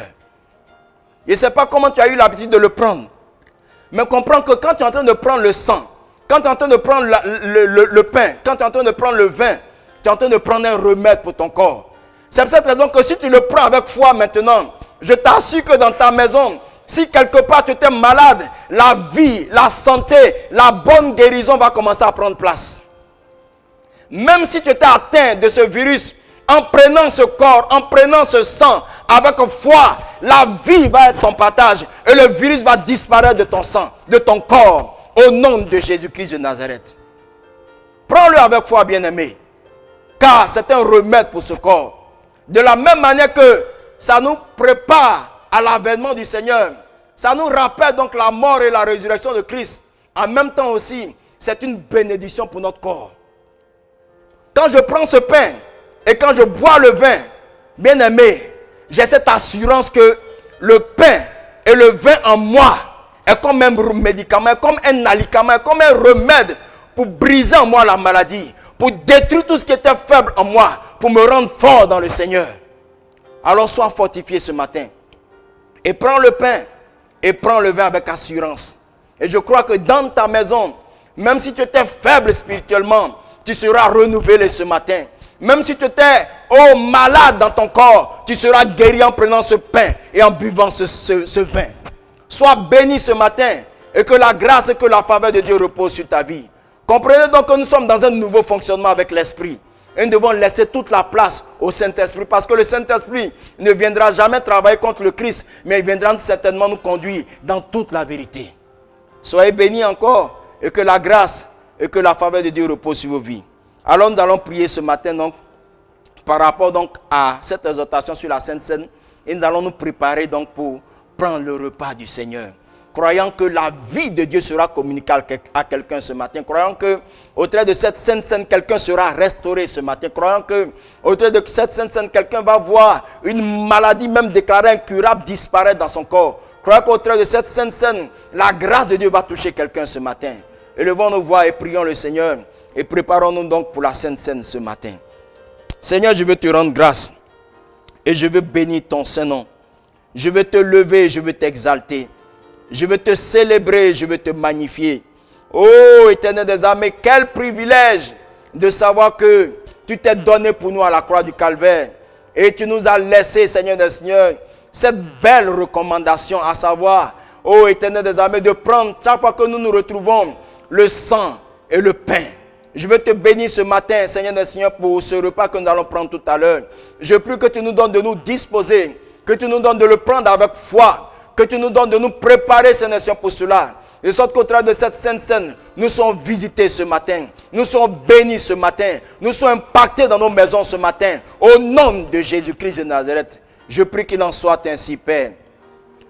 Je ne sais pas comment tu as eu l'habitude de le prendre, mais comprends que quand tu es en train de prendre le sang, quand tu es en train de prendre le pain, quand tu es en train de prendre le vin, tu es en train de prendre un remède pour ton corps. C'est pour cette raison que si tu le prends avec foi maintenant, je t'assure que dans ta maison, si quelque part tu étais malade, la vie, la santé, la bonne guérison va commencer à prendre place. Même si tu étais atteint de ce virus, en prenant ce corps, en prenant ce sang, avec foi, la vie va être ton partage et le virus va disparaître de ton sang, de ton corps, au nom de Jésus-Christ de Nazareth. Prends-le avec foi, bien-aimé, car c'est un remède pour ce corps. De la même manière que ça nous prépare à l'avènement du Seigneur, ça nous rappelle donc la mort et la résurrection de Christ. En même temps aussi, c'est une bénédiction pour notre corps. Quand je prends ce pain et quand je bois le vin, bien-aimé, j'ai cette assurance que le pain et le vin en moi est comme un médicament, comme un alicament, comme un remède pour briser en moi la maladie, pour détruire tout ce qui était faible en moi, pour me rendre fort dans le Seigneur. Alors sois fortifié ce matin. Et prends le pain et prends le vin avec assurance. Et je crois que dans ta maison, même si tu étais faible spirituellement, tu seras renouvelé ce matin. Même si tu étais malade dans ton corps, tu seras guéri en prenant ce pain et en buvant ce vin. Sois béni ce matin et que la grâce et que la faveur de Dieu reposent sur ta vie. Comprenez donc que nous sommes dans un nouveau fonctionnement avec l'Esprit. Et nous devons laisser toute la place au Saint-Esprit parce que le Saint-Esprit ne viendra jamais travailler contre le Christ, mais il viendra certainement nous conduire dans toute la vérité. Soyez bénis encore et que la grâce et que la faveur de Dieu reposent sur vos vies. Alors nous allons prier ce matin donc par rapport donc à cette exhortation sur la Sainte Seine et nous allons nous préparer donc pour prendre le repas du Seigneur. Croyant que la vie de Dieu sera communiquée à quelqu'un ce matin. Croyant qu'au travers de cette Sainte Seine, quelqu'un sera restauré ce matin. Croyant qu'au travers de cette Sainte Seine, quelqu'un va voir une maladie même déclarée incurable disparaître dans son corps. Croyant qu'au travers de cette Sainte Seine, la grâce de Dieu va toucher quelqu'un ce matin. Élevons nos voix et prions le Seigneur. Et préparons-nous donc pour la Sainte Seine ce matin. Seigneur, je veux te rendre grâce. Et je veux bénir ton Saint-Nom. Je veux te lever, je veux t'exalter. Je veux te célébrer, je veux te magnifier. Oh, Éternel des armées, quel privilège de savoir que tu t'es donné pour nous à la croix du Calvaire. Et tu nous as laissé, Seigneur des Seigneurs, cette belle recommandation, à savoir, oh Éternel des armées, de prendre chaque fois que nous nous retrouvons le sang et le pain. Je veux te bénir ce matin, Seigneur des Seigneurs, pour ce repas que nous allons prendre tout à l'heure. Je prie que tu nous donnes de nous disposer, que tu nous donnes de le prendre avec foi, que tu nous donnes de nous préparer, Seigneur, pour cela. De sorte qu'au travers de cette Sainte Seine, nous sommes visités ce matin. Nous sommes bénis ce matin. Nous sommes impactés dans nos maisons ce matin. Au nom de Jésus-Christ de Nazareth, je prie qu'il en soit ainsi, Père.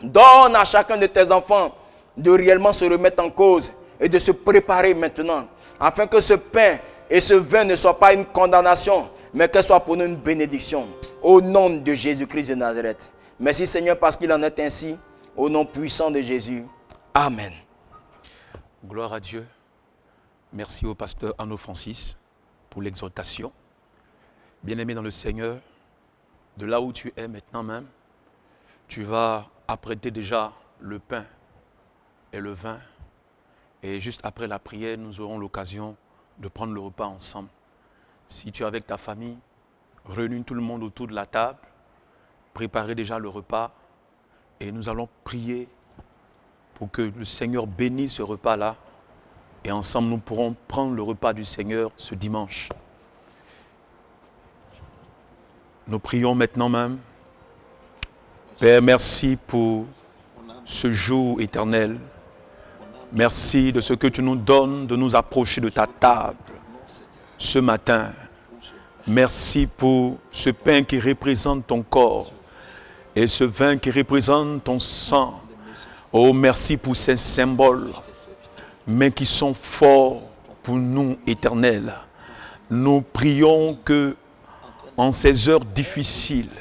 Donne à chacun de tes enfants de réellement se remettre en cause et de se préparer maintenant, afin que ce pain et ce vin ne soient pas une condamnation, mais que ce soit pour nous une bénédiction. Au nom de Jésus-Christ de Nazareth. Merci Seigneur parce qu'il en est ainsi. Au nom puissant de Jésus. Amen. Gloire à Dieu. Merci au pasteur Arnaud Francis pour l'exhortation. Bien-aimé dans le Seigneur, de là où tu es maintenant même, tu vas apprêter déjà le pain et le vin. Et juste après la prière, nous aurons l'occasion de prendre le repas ensemble. Si tu es avec ta famille, réunis tout le monde autour de la table, préparez déjà le repas. Et nous allons prier pour que le Seigneur bénisse ce repas-là. Et ensemble, nous pourrons prendre le repas du Seigneur ce dimanche. Nous prions maintenant même. Père, merci pour ce jour éternel. Merci de ce que tu nous donnes de nous approcher de ta table ce matin. Merci pour ce pain qui représente ton corps. Et ce vin qui représente ton sang. Oh, merci pour ces symboles, mais qui sont forts pour nous, éternels. Nous prions que, en ces heures difficiles,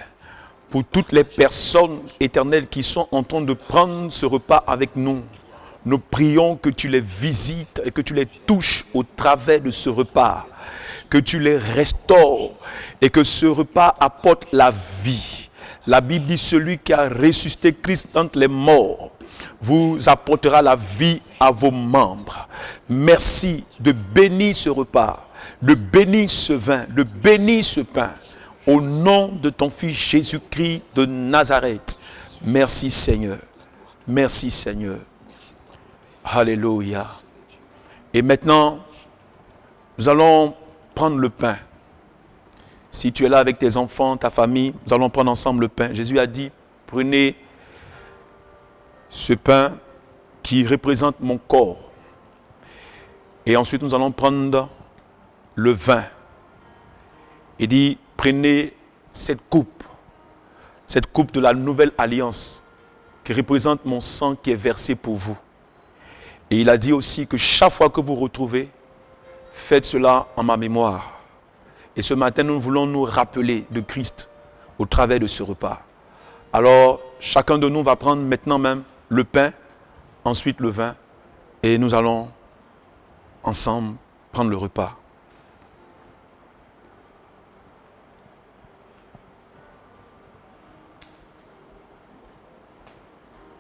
pour toutes les personnes éternelles qui sont en train de prendre ce repas avec nous, nous prions que tu les visites et que tu les touches au travers de ce repas, que tu les restaures et que ce repas apporte la vie. La Bible dit, celui qui a ressuscité Christ entre les morts vous apportera la vie à vos membres. Merci de bénir ce repas. de bénir ce vin, de bénir ce pain. Au nom de ton Fils Jésus-Christ de Nazareth. Merci Seigneur. Merci Seigneur. Alléluia. Et maintenant, nous allons prendre le pain. Si tu es là avec tes enfants, ta famille, nous allons prendre ensemble le pain. Jésus a dit, prenez ce pain qui représente mon corps. Et ensuite, nous allons prendre le vin. Il dit, prenez cette coupe de la nouvelle alliance qui représente mon sang qui est versé pour vous. Et il a dit aussi que chaque fois que vous retrouvez, faites cela en ma mémoire. Et ce matin, nous voulons nous rappeler de Christ au travers de ce repas. Alors, chacun de nous va prendre maintenant même le pain, ensuite le vin, et nous allons ensemble prendre le repas.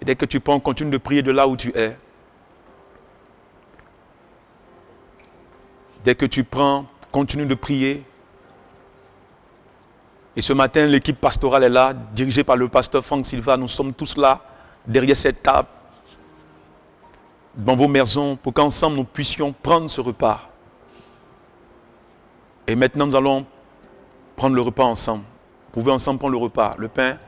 Et dès que tu prends, continue de prier de là où tu es. Dès que tu prends, continue de prier. Et ce matin, l'équipe pastorale est là, dirigée par le pasteur Franck Silva. Nous sommes tous là, derrière cette table, dans vos maisons, pour qu'ensemble nous puissions prendre ce repas. Et maintenant, nous allons prendre le repas ensemble. Vous pouvez ensemble prendre le repas, le pain.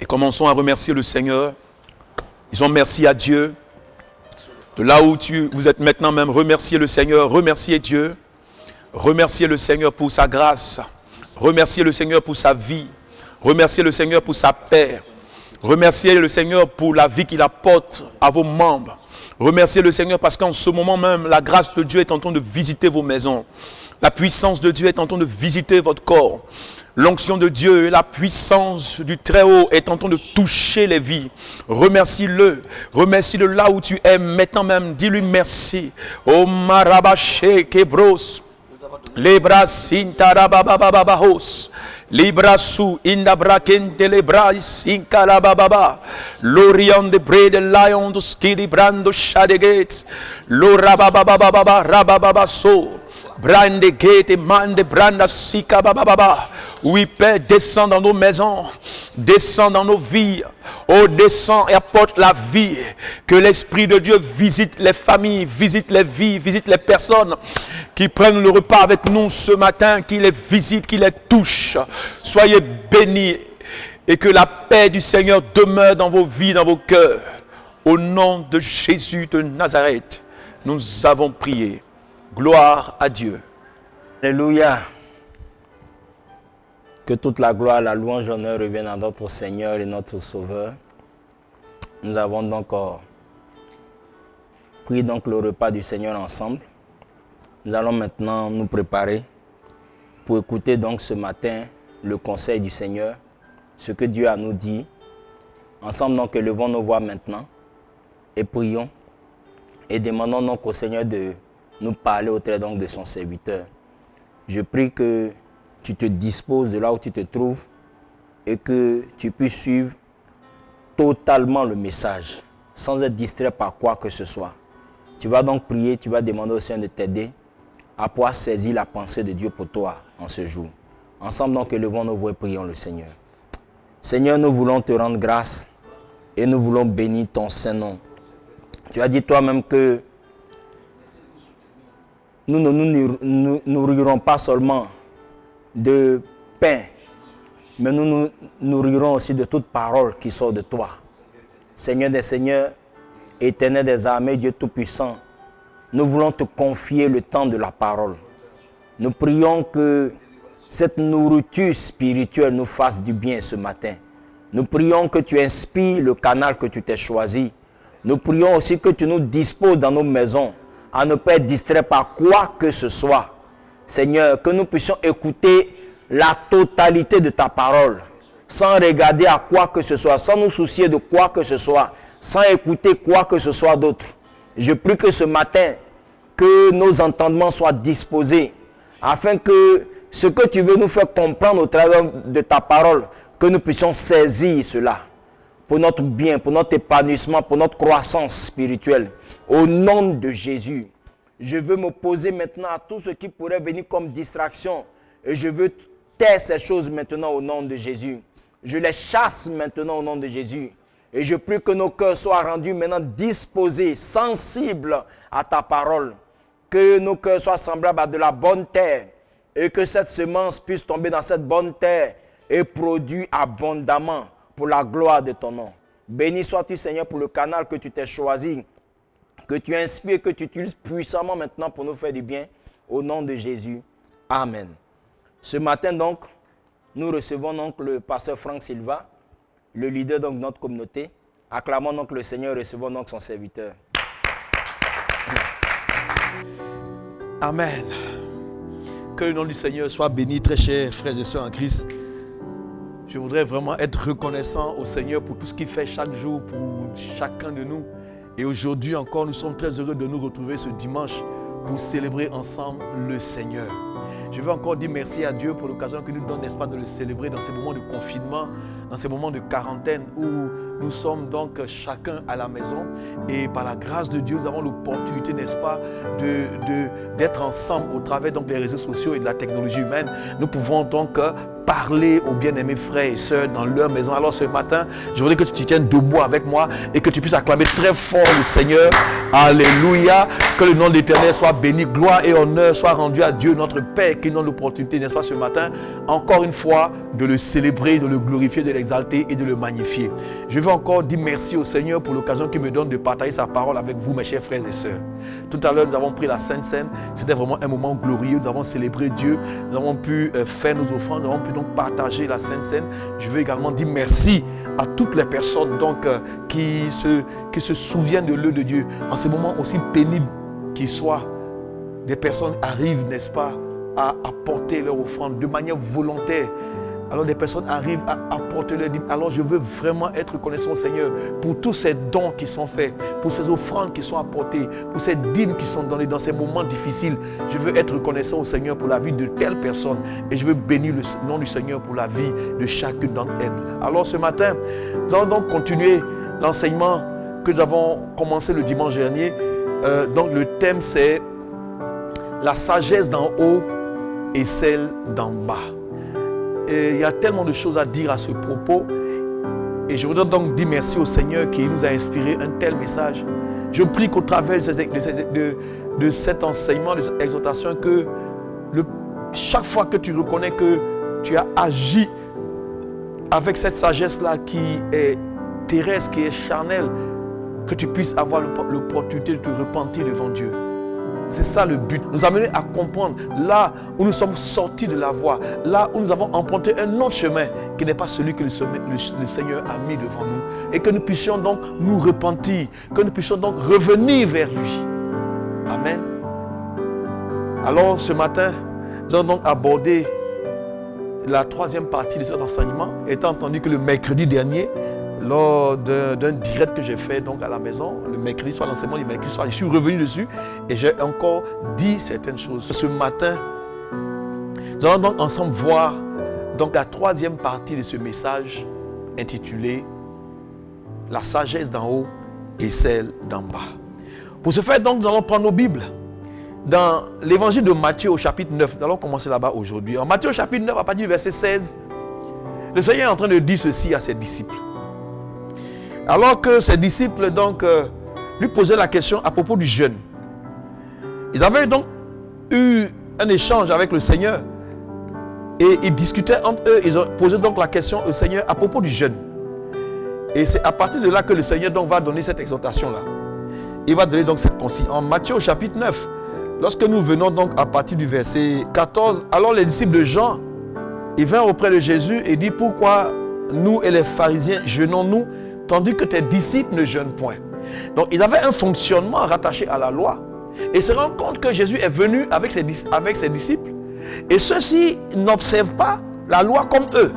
Et commençons à remercier le Seigneur. Disons merci à Dieu. De là où vous êtes maintenant même, remerciez le Seigneur, remerciez Dieu. Remerciez le Seigneur pour sa grâce. Remerciez le Seigneur pour sa vie. Remerciez le Seigneur pour sa paix. Remerciez le Seigneur pour la vie qu'il apporte à vos membres. Remerciez le Seigneur parce qu'en ce moment même, la grâce de Dieu est en train de visiter vos maisons. La puissance de Dieu est en train de visiter votre corps. L'onction de Dieu et la puissance du Très-Haut est en train de toucher les vies. Remercie-le. Remercie-le là où tu es maintenant même. Dis-lui merci. Oh marabaché kebros. Lebra sintarababababahos. Libra su indabrakente lebra sinkarabababa. L'Orient de bre de lion de skilibrando shadeget. L'orabababababa rabababaso. Brande gate mande branda sika bababa. Oui, Père, descends dans nos maisons, descends dans nos vies. Oh, descends et apporte la vie. Que l'Esprit de Dieu visite les familles, visite les vies, visite les personnes qui prennent le repas avec nous ce matin, qui les visite, qui les touche. Soyez bénis et que la paix du Seigneur demeure dans vos vies, dans vos cœurs. Au nom de Jésus de Nazareth, nous avons prié. Gloire à Dieu. Alléluia. Que toute la gloire, la louange, l'honneur reviennent à notre Seigneur et notre Sauveur. Nous avons donc pris donc le repas du Seigneur ensemble. Nous allons maintenant nous préparer pour écouter donc ce matin le conseil du Seigneur, ce que Dieu a nous dit. Ensemble donc, levons nos voix maintenant et prions et demandons donc au Seigneur de nous parler au travers donc de son serviteur. Je prie que tu te disposes de là où tu te trouves et que tu puisses suivre totalement le message sans être distrait par quoi que ce soit. Tu vas donc prier, tu vas demander au Seigneur de t'aider à pouvoir saisir la pensée de Dieu pour toi en ce jour. Ensemble donc, élevons nos voix et prions le Seigneur. Seigneur, nous voulons te rendre grâce et nous voulons bénir ton saint nom. Tu as dit toi-même que nous ne nous nourrirons pas seulement de pain, mais nous nous nourrirons aussi de toute parole qui sort de toi. Seigneur des seigneurs, éternel des armées, Dieu tout-puissant, nous voulons te confier le temps de la parole. Nous prions que cette nourriture spirituelle nous fasse du bien ce matin. Nous prions que tu inspires le canal que tu t'es choisi. Nous prions aussi que tu nous disposes dans nos maisons à ne pas être distrait par quoi que ce soit. Seigneur, que nous puissions écouter la totalité de ta parole, sans regarder à quoi que ce soit, sans nous soucier de quoi que ce soit, sans écouter quoi que ce soit d'autre. Je prie que ce matin, que nos entendements soient disposés, afin que ce que tu veux nous faire comprendre au travers de ta parole, que nous puissions saisir cela, pour notre bien, pour notre épanouissement, pour notre croissance spirituelle. Au nom de Jésus, je veux m'opposer maintenant à tout ce qui pourrait venir comme distraction. Et je veux taire ces choses maintenant au nom de Jésus. Je les chasse maintenant au nom de Jésus. Et je prie que nos cœurs soient rendus maintenant disposés, sensibles à ta parole. Que nos cœurs soient semblables à de la bonne terre. Et que cette semence puisse tomber dans cette bonne terre et produire abondamment pour la gloire de ton nom. Béni sois-tu, Seigneur, pour le canal que tu t'es choisi, que tu inspires, que tu utilises puissamment maintenant pour nous faire du bien. Au nom de Jésus. Amen. Ce matin donc, nous recevons donc le pasteur Franck Silva, le leader donc de notre communauté. Acclamons donc le Seigneur et recevons donc son serviteur. Amen. Que le nom du Seigneur soit béni, très chers frères et sœurs en Christ. Je voudrais vraiment être reconnaissant au Seigneur pour tout ce qu'il fait chaque jour pour chacun de nous. Et aujourd'hui encore, nous sommes très heureux de nous retrouver ce dimanche pour célébrer ensemble le Seigneur. Je veux encore dire merci à Dieu pour l'occasion qu'il nous donne, n'est-ce pas, de le célébrer dans ces moments de confinement, dans ces moments de quarantaine où nous sommes donc chacun à la maison. Et par la grâce de Dieu, nous avons l'opportunité, n'est-ce pas, d'être ensemble au travers donc des réseaux sociaux et de la technologie humaine. Nous pouvons donc parler aux bien-aimés frères et sœurs dans leur maison. Alors ce matin, je voudrais que tu te tiennes debout avec moi et que tu puisses acclamer très fort le Seigneur. Alléluia. Que le nom de l'Éternel soit béni. Gloire et honneur soient rendus à Dieu, notre Père, qui nous donne l'opportunité, n'est-ce pas, ce matin, encore une fois, de le célébrer, de le glorifier, de l'exalter et de le magnifier. Je veux encore dire merci au Seigneur pour l'occasion qu'il me donne de partager sa parole avec vous, mes chers frères et sœurs. Tout à l'heure, nous avons pris la Sainte Seine. C'était vraiment un moment glorieux. Nous avons célébré Dieu. Nous avons pu faire nos offrandes. Nous avons pu donc partager la Sainte Seine. Je veux également dire merci à toutes les personnes donc, qui se souviennent de l'œuvre de Dieu. En ces moments aussi pénibles qu'ils soient, des personnes arrivent, n'est-ce pas, à apporter leur offrande de manière volontaire. Alors des personnes arrivent à apporter leur dîme. Alors je veux vraiment être reconnaissant au Seigneur pour tous ces dons qui sont faits, pour ces offrandes qui sont apportées, pour ces dîmes qui sont données dans ces moments difficiles. Je veux être reconnaissant au Seigneur pour la vie de telles personnes et je veux bénir le nom du Seigneur pour la vie de chacune d'entre elles. Alors ce matin, nous allons donc continuer l'enseignement que nous avons commencé le dimanche dernier. Donc le thème c'est la sagesse d'en haut et celle d'en bas. Et il y a tellement de choses à dire à ce propos. Et je voudrais donc dire merci au Seigneur qui nous a inspiré un tel message. Je prie qu'au travers de cet enseignement, de cette exhortation, que chaque fois que tu reconnais que tu as agi avec cette sagesse-là qui est terrestre, qui est charnelle, que tu puisses avoir l'opportunité de te repentir devant Dieu. C'est ça le but, nous amener à comprendre là où nous sommes sortis de la voie, là où nous avons emprunté un autre chemin qui n'est pas celui que le Seigneur a mis devant nous. Et que nous puissions donc nous repentir, que nous puissions donc revenir vers lui. Amen. Alors ce matin, nous allons donc aborder la troisième partie de cet enseignement, étant entendu que le mercredi dernier, lors d'un direct que j'ai fait donc à la maison, le mercredi soir, l'enseignement du mercredi soir, je suis revenu dessus et j'ai encore dit certaines choses. Ce matin, nous allons donc ensemble voir donc la troisième partie de ce message intitulé « La sagesse d'en haut et celle d'en bas ». Pour ce faire, donc, nous allons prendre nos Bibles. Dans l'évangile de Matthieu au chapitre 9, nous allons commencer là-bas aujourd'hui. En Matthieu au chapitre 9, à partir du verset 16, le Seigneur est en train de dire ceci à ses disciples. Alors que ses disciples donc, lui posaient la question à propos du jeûne. Ils avaient donc eu un échange avec le Seigneur et ils discutaient entre eux. Ils ont posé donc la question au Seigneur à propos du jeûne. Et c'est à partir de là que le Seigneur donc va donner cette exhortation-là. Il va donner donc cette consigne. En Matthieu au chapitre 9, lorsque nous venons donc à partir du verset 14, alors les disciples de Jean, ils vinrent auprès de Jésus et disent: pourquoi nous et les pharisiens jeûnons-nous tandis que tes disciples ne jeûnent point? Donc ils avaient un fonctionnement rattaché à la loi. Et se rendent compte que Jésus est venu avec ses disciples Et ceux-ci n'observent pas la loi comme eux.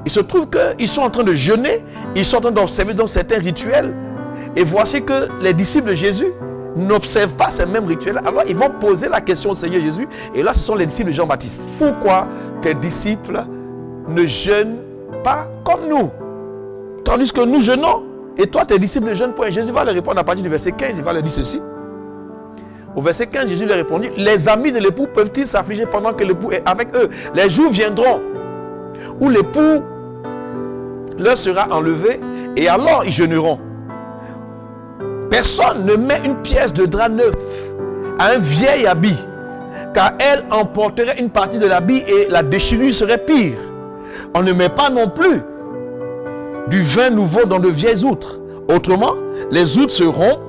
Il se trouve qu'ils sont en train de jeûner, ils sont en train d'observer donc certains rituels. Et voici que les disciples de Jésus n'observent pas ces mêmes rituels. Alors ils vont poser la question au Seigneur Jésus. Et là, ce sont les disciples de Jean-Baptiste. Pourquoi tes disciples ne jeûnent pas comme nous, tandis que nous jeûnons? Et toi, tes disciples ne jeûnent point. Jésus va leur répondre à partir du verset 15. Il va leur dire ceci. Au verset 15, Jésus leur répondit: les amis de l'époux peuvent-ils s'affliger pendant que l'époux est avec eux? Les jours viendront où l'époux leur sera enlevé, et alors ils jeûneront. Personne ne met une pièce de drap neuf à un vieil habit, car elle emporterait une partie de l'habit et la déchirure serait pire. On ne met pas non plus du vin nouveau dans de vieilles outres. Autrement, les outres se rompent,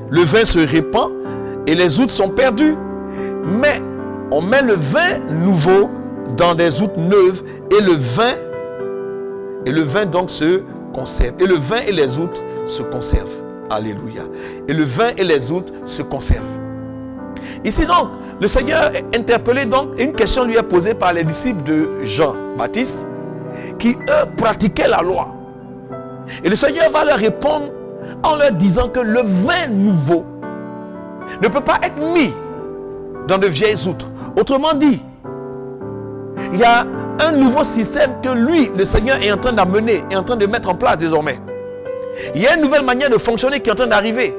le vin se répand et les outres sont perdues. Mais on met le vin nouveau dans des outres neuves et le vin donc se conserve. Et le vin et les outres se conservent. Alléluia. Et le vin et les outres se conservent. Ici donc, le Seigneur est interpellé donc, et une question lui est posée par les disciples de Jean-Baptiste qui eux pratiquaient la loi. Et le Seigneur va leur répondre en leur disant que le vin nouveau ne peut pas être mis dans de vieilles outres. Autrement dit, il y a un nouveau système que lui, le Seigneur, est en train d'amener, est en train de mettre en place désormais. Il y a une nouvelle manière de fonctionner qui est en train d'arriver.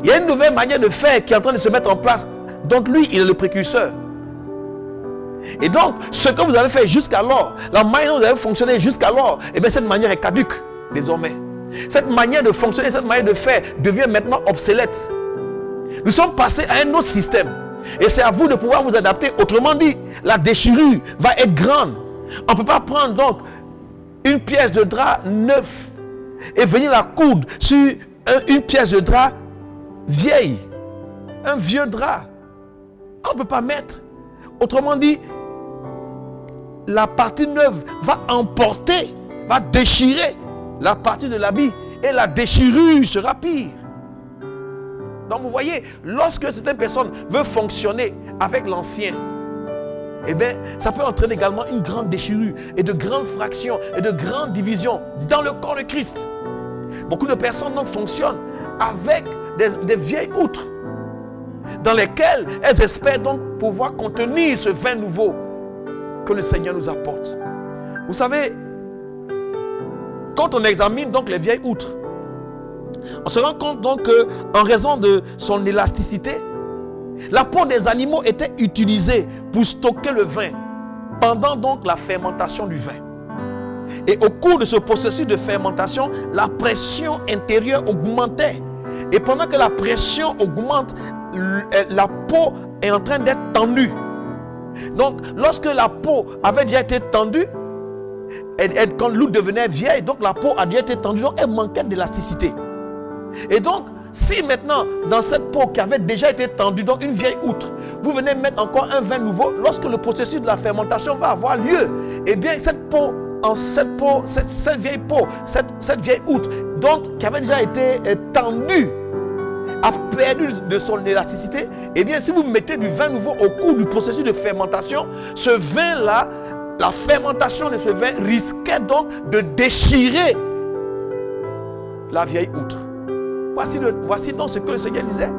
Il y a une nouvelle manière de faire qui est en train de se mettre en place. Donc lui, il est le précurseur. Et donc, ce que vous avez fait jusqu'alors, la manière dont vous avez fonctionné jusqu'alors, eh bien cette manière est caduque désormais. Cette manière de fonctionner, cette manière de faire devient maintenant obsolète. Nous sommes passés à un autre système. Et c'est à vous de pouvoir vous adapter. Autrement dit, la déchirure va être grande. On ne peut pas prendre donc une pièce de drap neuf et venir la coudre sur une pièce de drap vieille. Un vieux drap. On ne peut pas mettre. Autrement dit, la partie neuve va emporter, va déchirer la partie de l'habit et la déchirure sera pire. Donc vous voyez, lorsque certaines personnes veulent fonctionner avec l'ancien, eh bien, ça peut entraîner également une grande déchirure et de grandes fractions et de grandes divisions dans le corps de Christ. Beaucoup de personnes donc fonctionnent avec des vieilles outres dans lesquelles elles espèrent donc pouvoir contenir ce vin nouveau que le Seigneur nous apporte. Vous savez, quand on examine donc les vieilles outres, on se rend compte donc qu'en raison de son élasticité, la peau des animaux était utilisée pour stocker le vin pendant donc la fermentation du vin. Et au cours de ce processus de fermentation, la pression intérieure augmentait. Et pendant que la pression augmente, la peau est en train d'être tendue. Donc, lorsque la peau avait déjà été tendue, quand l'outre devenait vieille, donc la peau a déjà été tendue, donc elle manquait d'élasticité. Et donc, si maintenant, dans cette peau qui avait déjà été tendue, donc une vieille outre, vous venez mettre encore un vin nouveau, lorsque le processus de la fermentation va avoir lieu, eh bien, cette vieille peau, cette vieille outre, donc, qui avait déjà été tendue, a perdu de son élasticité. Eh bien, si vous mettez du vin nouveau au cours du processus de fermentation, ce vin-là, la fermentation de ce vin risquait donc de déchirer la vieille outre. Voici donc ce que le Seigneur disait.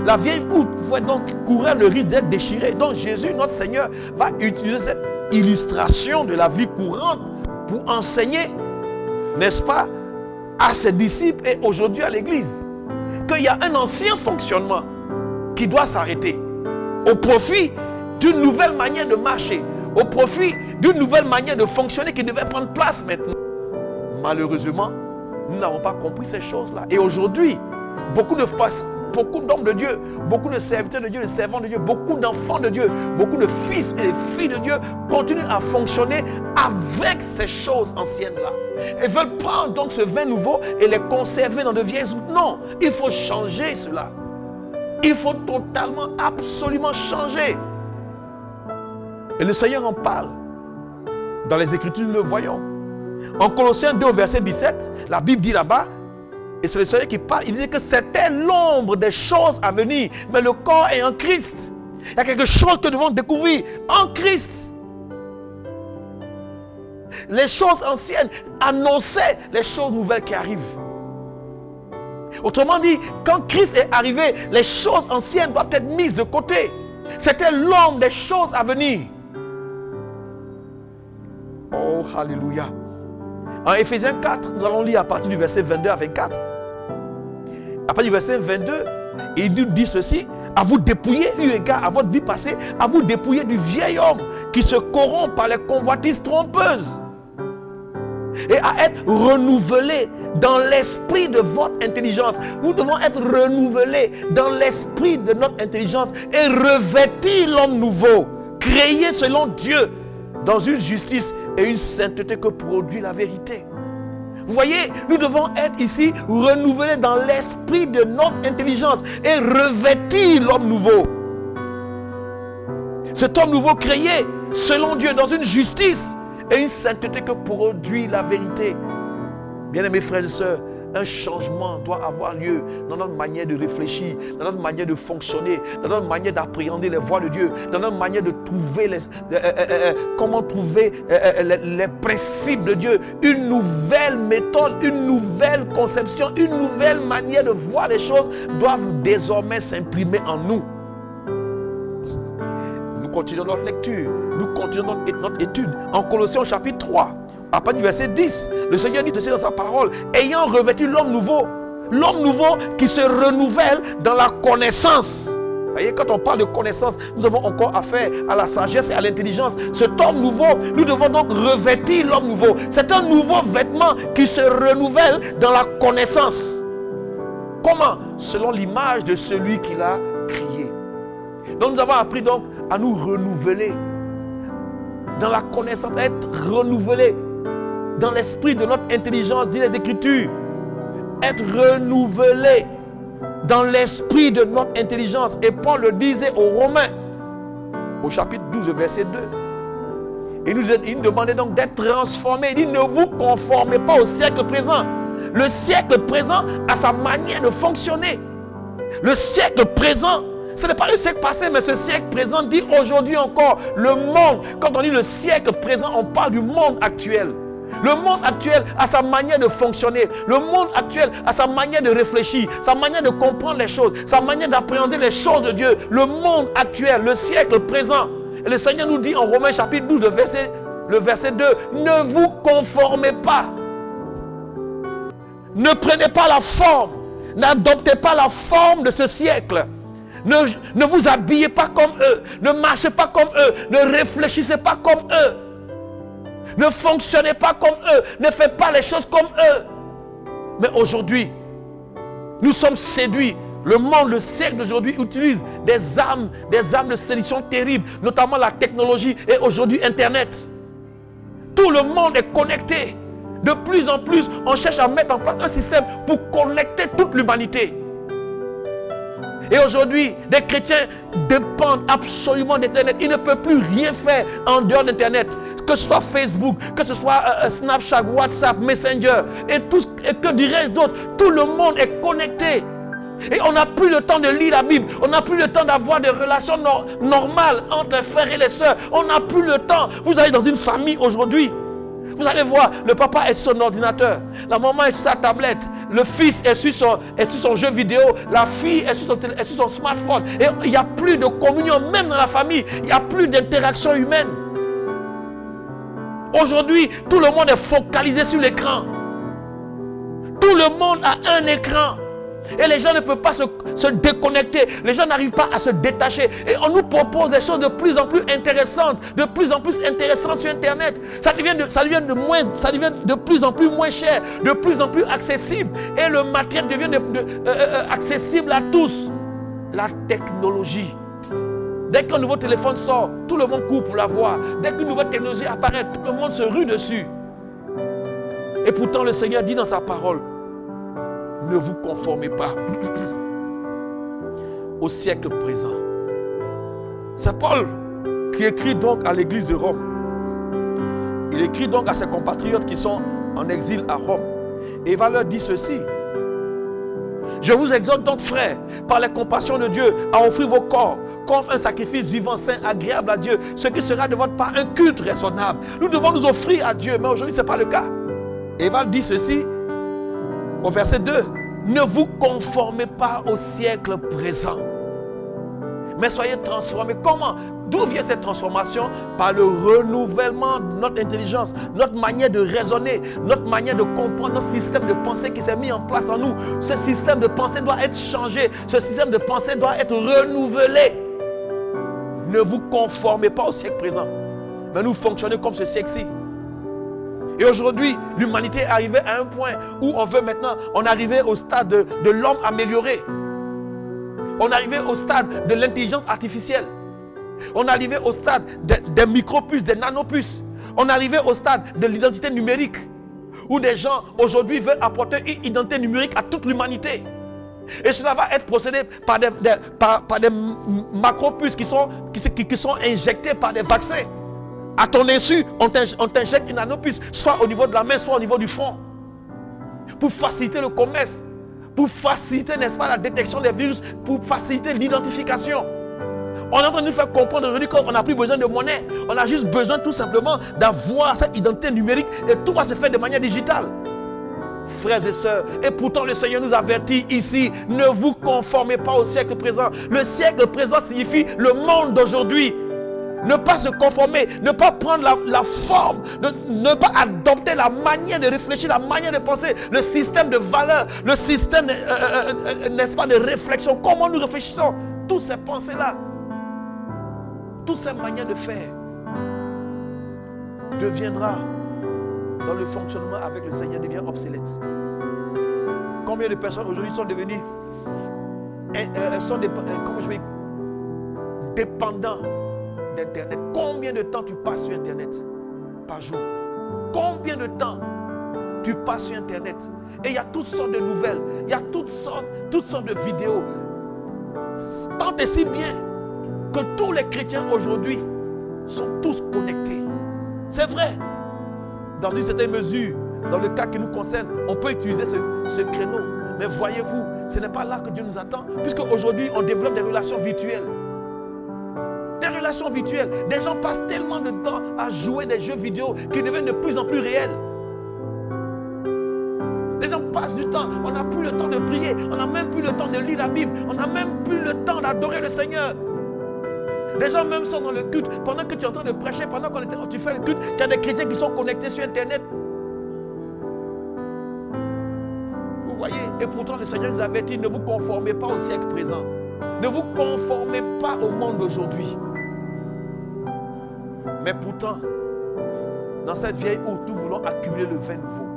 La vieille outre pouvait donc courir le risque d'être déchirée. Donc Jésus, notre Seigneur, va utiliser cette illustration de la vie courante pour enseigner, n'est-ce pas, à ses disciples et aujourd'hui à l'Église, qu'il y a un ancien fonctionnement qui doit s'arrêter au profit d'une nouvelle manière de marcher, au profit d'une nouvelle manière de fonctionner qui devait prendre place maintenant. Malheureusement, nous n'avons pas compris ces choses-là. Et aujourd'hui, beaucoup d'hommes de Dieu, beaucoup de serviteurs de Dieu, de servants de Dieu, beaucoup d'enfants de Dieu, beaucoup de fils et de filles de Dieu continuent à fonctionner avec ces choses anciennes-là. Ils veulent prendre donc ce vin nouveau et les conserver dans de vieilles outres. Non, il faut changer cela. Il faut totalement, absolument changer. Et le Seigneur en parle. Dans les Écritures, nous le voyons. En Colossiens 2, verset 17, la Bible dit là-bas, et c'est le Seigneur qui parle, il dit que c'était l'ombre des choses à venir, mais le corps est en Christ. Il y a quelque chose que nous devons découvrir en Christ. Les choses anciennes annonçaient les choses nouvelles qui arrivent. Autrement dit, quand Christ est arrivé, les choses anciennes doivent être mises de côté. C'était l'homme des choses à venir. Oh, alléluia. En Éphésiens 4, nous allons lire à partir du verset 22 à 24. À partir du verset 22, il nous dit ceci: à vous dépouiller, eu égard à votre vie passée, à vous dépouiller du vieil homme qui se corrompt par les convoitises trompeuses, et à être renouvelé dans l'esprit de votre intelligence. Nous devons être renouvelés dans l'esprit de notre intelligence et revêtir l'homme nouveau, créé selon Dieu, dans une justice et une sainteté que produit la vérité. Vous voyez, nous devons être ici renouvelés dans l'esprit de notre intelligence et revêtir l'homme nouveau. Cet homme nouveau créé selon Dieu dans une justice et une sainteté que produit la vérité. Bien-aimés frères et sœurs, un changement doit avoir lieu dans notre manière de réfléchir, dans notre manière de fonctionner, dans notre manière d'appréhender les voies de Dieu, dans notre manière de trouver comment trouver les principes de Dieu. Une nouvelle méthode, une nouvelle conception, une nouvelle manière de voir les choses doivent désormais s'imprimer en nous. Nous continuons notre lecture, nous continuons notre étude en Colossiens chapitre 3. À partir du verset 10, le Seigneur dit ceci dans sa parole: ayant revêtu l'homme nouveau qui se renouvelle dans la connaissance. Vous voyez, quand on parle de connaissance, nous avons encore affaire à la sagesse et à l'intelligence. Cet homme nouveau, nous devons donc revêtir l'homme nouveau. C'est un nouveau vêtement qui se renouvelle dans la connaissance. Comment? Selon l'image de celui qui l'a créé. Donc nous avons appris donc à nous renouveler dans la connaissance, à être renouvelés dans l'esprit de notre intelligence, dit les Écritures. Être renouvelé dans l'esprit de notre intelligence. Et Paul le disait aux Romains, au chapitre 12, verset 2. Il nous demandait donc d'être transformé. Il dit: ne vous conformez pas au siècle présent. Le siècle présent a sa manière de fonctionner. Le siècle présent, ce n'est pas le siècle passé, mais ce siècle présent dit aujourd'hui encore. Le monde, quand on dit le siècle présent, on parle du monde actuel. Le monde actuel a sa manière de fonctionner. Le monde actuel a sa manière de réfléchir, sa manière de comprendre les choses, sa manière d'appréhender les choses de Dieu. Le monde actuel, le siècle présent. Et le Seigneur nous dit en Romains chapitre 12, le verset 2, ne vous conformez pas. Ne prenez pas la forme, n'adoptez pas la forme de ce siècle. Ne vous habillez pas comme eux, ne marchez pas comme eux, ne réfléchissez pas comme eux. Ne fonctionnez pas comme eux. Ne faites pas les choses comme eux. Mais aujourd'hui, nous sommes séduits. Le monde, le siècle d'aujourd'hui utilise des armes de séduction terribles, notamment la technologie et aujourd'hui Internet. Tout le monde est connecté. De plus en plus, on cherche à mettre en place un système pour connecter toute l'humanité. Et aujourd'hui, des chrétiens dépendent absolument d'Internet. Ils ne peuvent plus rien faire en dehors d'Internet. Que ce soit Facebook, que ce soit Snapchat, WhatsApp, Messenger, et que dirais-je d'autre, tout le monde est connecté. Et on n'a plus le temps de lire la Bible. On n'a plus le temps d'avoir des relations normales entre les frères et les sœurs. On n'a plus le temps. Vous allez dans une famille aujourd'hui. Vous allez voir, le papa est sur son ordinateur, la maman est sur sa tablette, le fils est sur son jeu vidéo, la fille est sur son smartphone. Et il n'y a plus de communion, même dans la famille. Il n'y a plus d'interaction humaine. Aujourd'hui, tout le monde est focalisé sur l'écran. Tout le monde a un écran. Et les gens ne peuvent pas se déconnecter. Les gens n'arrivent pas à se détacher. Et on nous propose des choses de plus en plus intéressantes. De plus en plus intéressantes sur Internet. Ça devient de plus en plus moins cher. De plus en plus accessible. Et le matériel devient accessible à tous. La technologie. Dès qu'un nouveau téléphone sort, tout le monde court pour l'avoir. Dès qu'une nouvelle technologie apparaît, tout le monde se rue dessus. Et pourtant le Seigneur dit dans sa parole: ne vous conformez pas au siècle présent. C'est Paul qui écrit donc à l'église de Rome. Il écrit donc à ses compatriotes qui sont en exil à Rome. Et il va leur dire ceci: Je vous exhorte donc, frères, par la compassion de Dieu, à offrir vos corps comme un sacrifice vivant, saint, agréable à Dieu, ce qui sera de votre part un culte raisonnable. Nous devons nous offrir à Dieu, mais aujourd'hui ce n'est pas le cas. Et va dire ceci au verset 2. Ne vous conformez pas au siècle présent, mais soyez transformés. Comment? D'où vient cette transformation? Par le renouvellement de notre intelligence, notre manière de raisonner, notre manière de comprendre, notre système de pensée qui s'est mis en place en nous. Ce système de pensée doit être changé. Ce système de pensée doit être renouvelé. Ne vous conformez pas au siècle présent, mais nous fonctionnons comme ce siècle-ci. Et aujourd'hui, l'humanité est arrivée à un point où on veut maintenant, on est arrivé au stade de l'homme amélioré. On est arrivé au stade de l'intelligence artificielle. On est arrivé au stade des micropuces, des nanopuces. On est arrivé au stade de l'identité numérique, où des gens aujourd'hui veulent apporter une identité numérique à toute l'humanité. Et cela va être procédé par des macropuces qui sont injectées par des vaccins. À ton insu, on t'injecte une nanopuce, soit au niveau de la main, soit au niveau du front, pour faciliter le commerce, pour faciliter, n'est-ce pas, la détection des virus, pour faciliter l'identification. On est en train de nous faire comprendre aujourd'hui qu'on n'a plus besoin de monnaie. On a juste besoin tout simplement d'avoir cette identité numérique et tout va se faire de manière digitale. Frères et sœurs, et pourtant le Seigneur nous avertit ici, ne vous conformez pas au siècle présent. Le siècle présent signifie le monde d'aujourd'hui. Ne pas se conformer, ne pas prendre la forme, ne pas adopter la manière de réfléchir, la manière de penser, le système de valeurs, le système, n'est-ce pas, de réflexion. Comment nous réfléchissons? Toutes ces pensées-là, toutes ces manières de faire deviendra, dans le fonctionnement avec le Seigneur, devient obsolète. Combien de personnes aujourd'hui sont devenues dépendants d'Internet? Combien de temps tu passes sur Internet par jour? Combien de temps tu passes sur Internet? Et il y a toutes sortes de nouvelles, il y a toutes sortes de vidéos. Tant et si bien que tous les chrétiens aujourd'hui sont tous connectés. C'est vrai. Dans une certaine mesure, dans le cas qui nous concerne, on peut utiliser ce créneau. Mais voyez-vous, ce n'est pas là que Dieu nous attend, puisque aujourd'hui on développe des relations virtuelles. Des relations virtuelles. Des gens passent tellement de temps à jouer des jeux vidéo qui deviennent de plus en plus réels. Des gens passent du temps, on n'a plus le temps de prier, on n'a même plus le temps de lire la Bible, on n'a même plus le temps d'adorer le Seigneur. Des gens même sont dans le culte, pendant que tu es en train de prêcher, pendant que tu fais le culte, il y a des chrétiens qui sont connectés sur Internet. Vous voyez, et pourtant le Seigneur nous avertit, ne vous conformez pas au siècle présent. Ne vous conformez pas au monde d'aujourd'hui. Mais pourtant, dans cette vieille route, nous voulons accumuler le vin nouveau.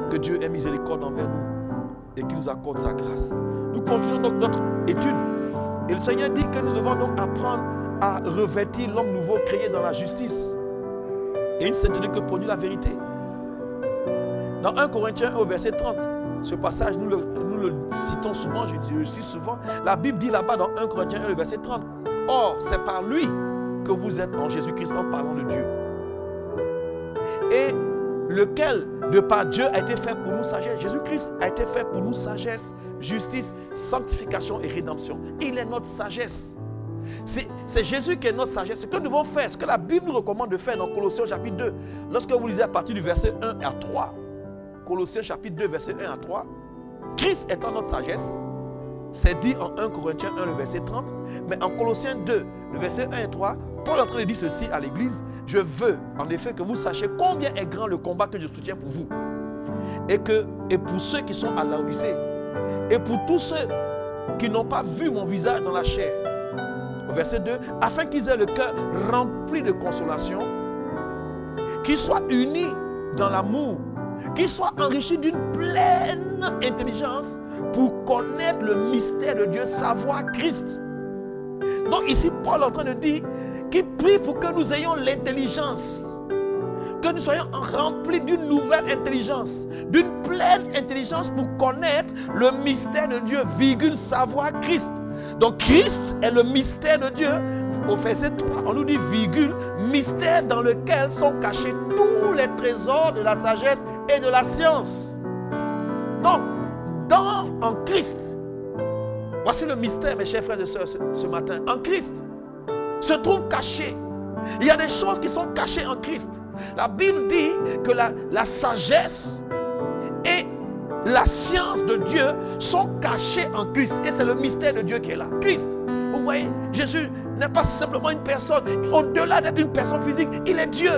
Que Dieu ait miséricorde envers nous et qu'il nous accorde sa grâce. Nous continuons donc notre étude. Et le Seigneur dit que nous devons donc apprendre à revêtir l'homme nouveau créé dans la justice et une sainteté que produit la vérité. Dans 1 Corinthiens 1 au verset 30, ce passage, nous le citons souvent, je le cite souvent. La Bible dit là-bas dans 1 Corinthiens 1 le verset 30, « Or, c'est par lui que vous êtes en Jésus-Christ en parlant de Dieu. Et lequel, de par Dieu, a été fait pour nous sagesse. Jésus-Christ a été fait pour nous sagesse, justice, sanctification et rédemption. Il est notre sagesse. C'est Jésus qui est notre sagesse. Ce que nous devons faire, ce que la Bible nous recommande de faire dans Colossiens chapitre 2, lorsque vous lisez à partir du verset 1 à 3, Colossiens chapitre 2, verset 1 à 3, Christ étant notre sagesse, c'est dit en 1 Corinthiens 1, le verset 30, mais en Colossiens 2, le verset 1 et 3, Paul est en train de dire ceci à l'église, je veux en effet que vous sachiez combien est grand le combat que je soutiens pour vous. Et pour ceux qui sont à Laodicée, et pour tous ceux qui n'ont pas vu mon visage dans la chair. Au verset 2, afin qu'ils aient le cœur rempli de consolation, qu'ils soient unis dans l'amour, qu'ils soient enrichis d'une pleine intelligence pour connaître le mystère de Dieu, savoir Christ. Donc ici, Paul est en train de dire qu'il prie pour que nous ayons l'intelligence, que nous soyons remplis d'une nouvelle intelligence, d'une pleine intelligence pour connaître le mystère de Dieu, virgule, savoir Christ. Donc Christ est le mystère de Dieu. Au verset 3, on nous dit, virgule, mystère dans lequel sont cachés tous les trésors de la sagesse et de la science. Donc, en Christ, voici le mystère, mes chers frères et sœurs, ce matin. En Christ se trouve caché. Il y a des choses qui sont cachées en Christ. La Bible dit que la sagesse et la science de Dieu sont cachées en Christ. Et c'est le mystère de Dieu qui est là. Christ, vous voyez, Jésus n'est pas simplement une personne. Au-delà d'être une personne physique, il est Dieu.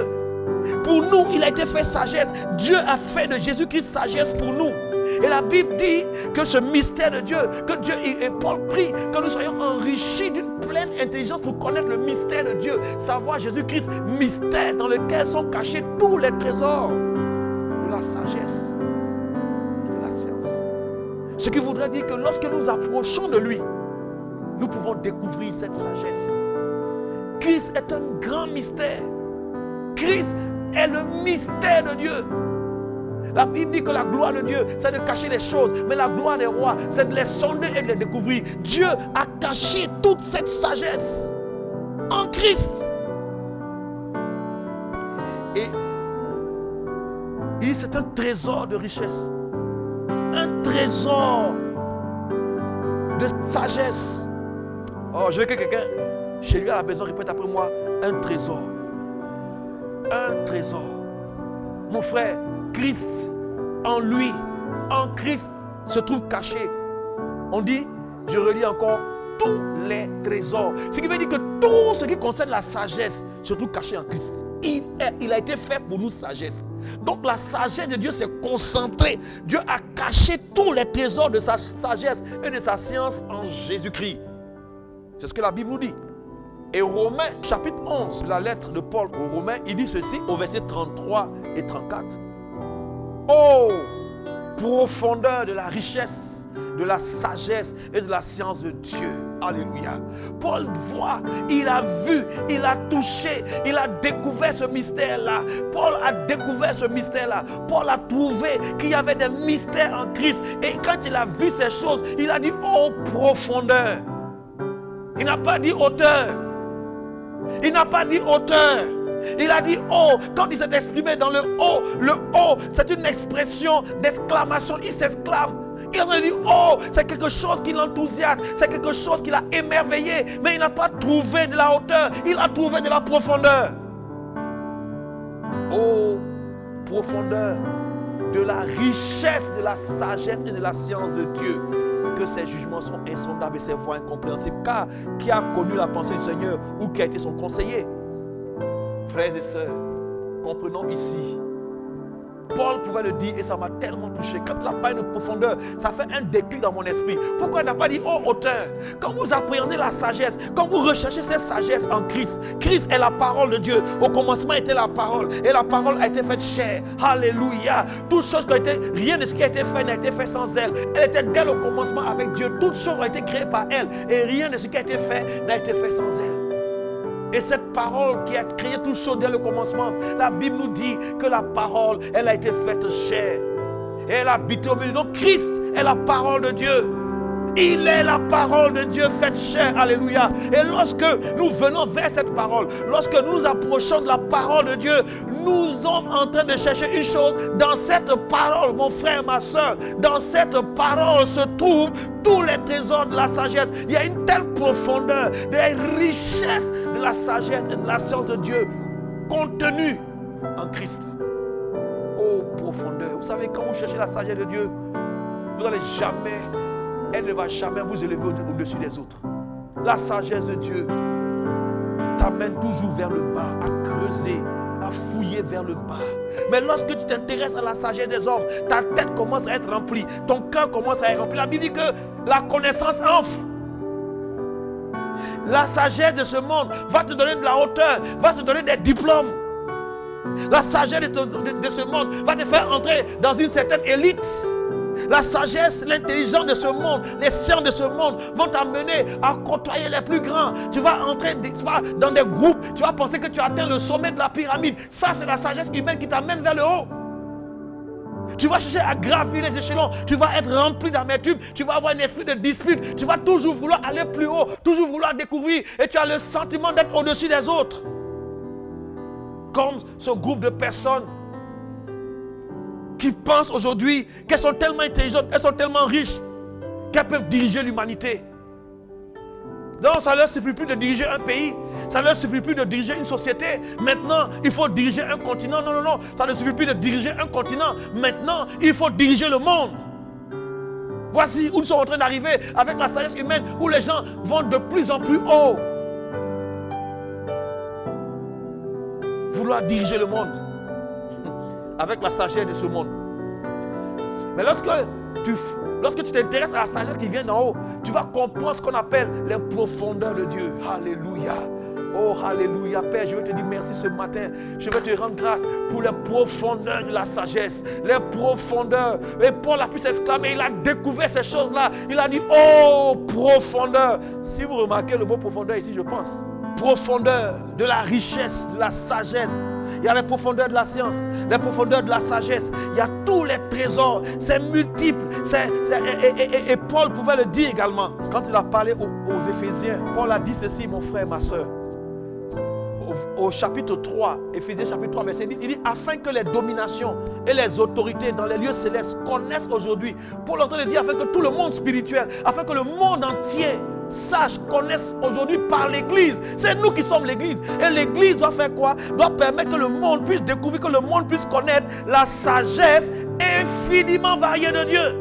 Pour nous, il a été fait sagesse. Dieu a fait de Jésus-Christ sagesse pour nous. Et la Bible dit que ce mystère de Dieu, que Dieu et Paul prie que nous soyons enrichis d'une pleine intelligence pour connaître le mystère de Dieu, savoir Jésus-Christ, mystère dans lequel sont cachés tous les trésors de la sagesse et de la science. Ce qui voudrait dire que lorsque nous approchons de lui, nous pouvons découvrir cette sagesse. Christ est un grand mystère. Christ est le mystère de Dieu. La Bible dit que la gloire de Dieu, c'est de cacher les choses. Mais la gloire des rois, c'est de les sonder et de les découvrir. Dieu a caché toute cette sagesse en Christ. Et c'est un trésor de richesse. Un trésor de sagesse. Oh, je veux que quelqu'un, chez lui à la maison, répète après moi, un trésor. Un trésor. Mon frère, Christ, en lui, en Christ, se trouve caché. On dit, je relis encore, tous les trésors. Ce qui veut dire que tout ce qui concerne la sagesse se trouve caché en Christ. Il a été fait pour nous sagesse. Donc la sagesse de Dieu s'est concentrée. Dieu a caché tous les trésors de sa sagesse et de sa science en Jésus-Christ. C'est ce que la Bible nous dit. Et Romains, chapitre 11, la lettre de Paul aux Romains, il dit ceci au verset 33 et 34. Oh, profondeur de la richesse, de la sagesse et de la science de Dieu. Alléluia. Paul voit, il a vu, il a touché, il a découvert ce mystère-là. Paul a découvert ce mystère-là. Paul a trouvé qu'il y avait des mystères en Christ. Et quand il a vu ces choses, il a dit, oh, profondeur. Il n'a pas dit hauteur. Il n'a pas dit hauteur. Il a dit oh. Quand il s'est exprimé dans le haut, c'est une expression d'exclamation. Il s'exclame. Il a dit oh, c'est quelque chose qui l'enthousiasme, c'est quelque chose qui l'a émerveillé. Mais il n'a pas trouvé de la hauteur, il a trouvé de la profondeur. Oh, profondeur de la richesse, de la sagesse et de la science de Dieu. Que ses jugements sont insondables et ses voies incompréhensibles. Car qui a connu la pensée du Seigneur ou qui a été son conseiller? Frères et sœurs, comprenons ici. Paul pouvait le dire et ça m'a tellement touché. Quand il a parlé de profondeur, ça fait un déclic dans mon esprit. Pourquoi il n'a pas dit oh hauteur? Quand vous appréhendez la sagesse, quand vous recherchez cette sagesse en Christ, Christ est la parole de Dieu. Au commencement était la parole et la parole a été faite chair. Alléluia. Toutes choses qui ont été, rien de ce qui a été fait n'a été fait sans elle. Elle était dès le commencement avec Dieu. Toutes choses ont été créées par elle et rien de ce qui a été fait n'a été fait sans elle. Et cette parole qui a créé toutes choses dès le commencement, la Bible nous dit que la parole, elle a été faite chair. Et elle a habité au milieu. Donc Christ est la parole de Dieu. Il est la parole de Dieu faite chair. Alléluia. Et lorsque nous venons vers cette parole, lorsque nous nous approchons de la parole de Dieu, nous sommes en train de chercher une chose. Dans cette parole, mon frère, ma soeur, dans cette parole se trouvent tous les trésors de la sagesse. Il y a une telle profondeur, des richesses de la sagesse et de la science de Dieu contenues en Christ. Oh, profondeur. Vous savez, quand vous cherchez la sagesse de Dieu, vous n'allez jamais... Elle ne va jamais vous élever au-dessus des autres. La sagesse de Dieu t'amène toujours vers le bas, à creuser, à fouiller vers le bas. Mais lorsque tu t'intéresses à la sagesse des hommes, ta tête commence à être remplie, ton cœur commence à être rempli. La Bible dit que la connaissance enfle. La sagesse de ce monde va te donner de la hauteur, va te donner des diplômes. La sagesse de ce monde va te faire entrer dans une certaine élite. La sagesse, l'intelligence de ce monde, les sciences de ce monde vont t'amener à côtoyer les plus grands. Tu vas entrer dans des groupes, tu vas penser que tu as atteint le sommet de la pyramide. Ça, c'est la sagesse humaine qui t'amène vers le haut. Tu vas chercher à gravir les échelons, tu vas être rempli d'amertume, tu vas avoir un esprit de dispute, tu vas toujours vouloir aller plus haut, toujours vouloir découvrir et tu as le sentiment d'être au-dessus des autres. Comme ce groupe de personnes qui pensent aujourd'hui qu'elles sont tellement intelligentes, elles sont tellement riches, qu'elles peuvent diriger l'humanité. Donc ça ne leur suffit plus de diriger un pays, ça ne leur suffit plus de diriger une société. Maintenant, il faut diriger un continent. Non, non, non, ça ne suffit plus de diriger un continent. Maintenant, il faut diriger le monde. Voici où nous sommes en train d'arriver avec la sagesse humaine, où les gens vont de plus en plus haut. Vouloir diriger le monde avec la sagesse de ce monde. Mais lorsque tu t'intéresses à la sagesse qui vient d'en haut, tu vas comprendre ce qu'on appelle les profondeurs de Dieu. Alléluia. Oh, alléluia. Père, je veux te dire merci ce matin. Je veux te rendre grâce pour les profondeurs de la sagesse. Les profondeurs. Et Paul a pu s'exclamer, il a découvert ces choses-là. Il a dit, oh, profondeur. Si vous remarquez le mot profondeur ici, je pense. Profondeur de la richesse, de la sagesse. Il y a les profondeurs de la science, les profondeurs de la sagesse. Il y a tous les trésors. C'est multiple. Et Paul pouvait le dire également. Quand il a parlé aux Éphésiens, Paul a dit ceci, mon frère, ma soeur. Au chapitre 3, Éphésiens chapitre 3, verset 10, il dit, afin que les dominations et les autorités dans les lieux célestes connaissent aujourd'hui. Paul est en train de dire, afin que tout le monde spirituel, afin que le monde entier sache, connaisse aujourd'hui par l'Église. C'est nous qui sommes l'Église. Et l'Église doit faire quoi? Doit permettre que le monde puisse découvrir, que le monde puisse connaître la sagesse infiniment variée de Dieu.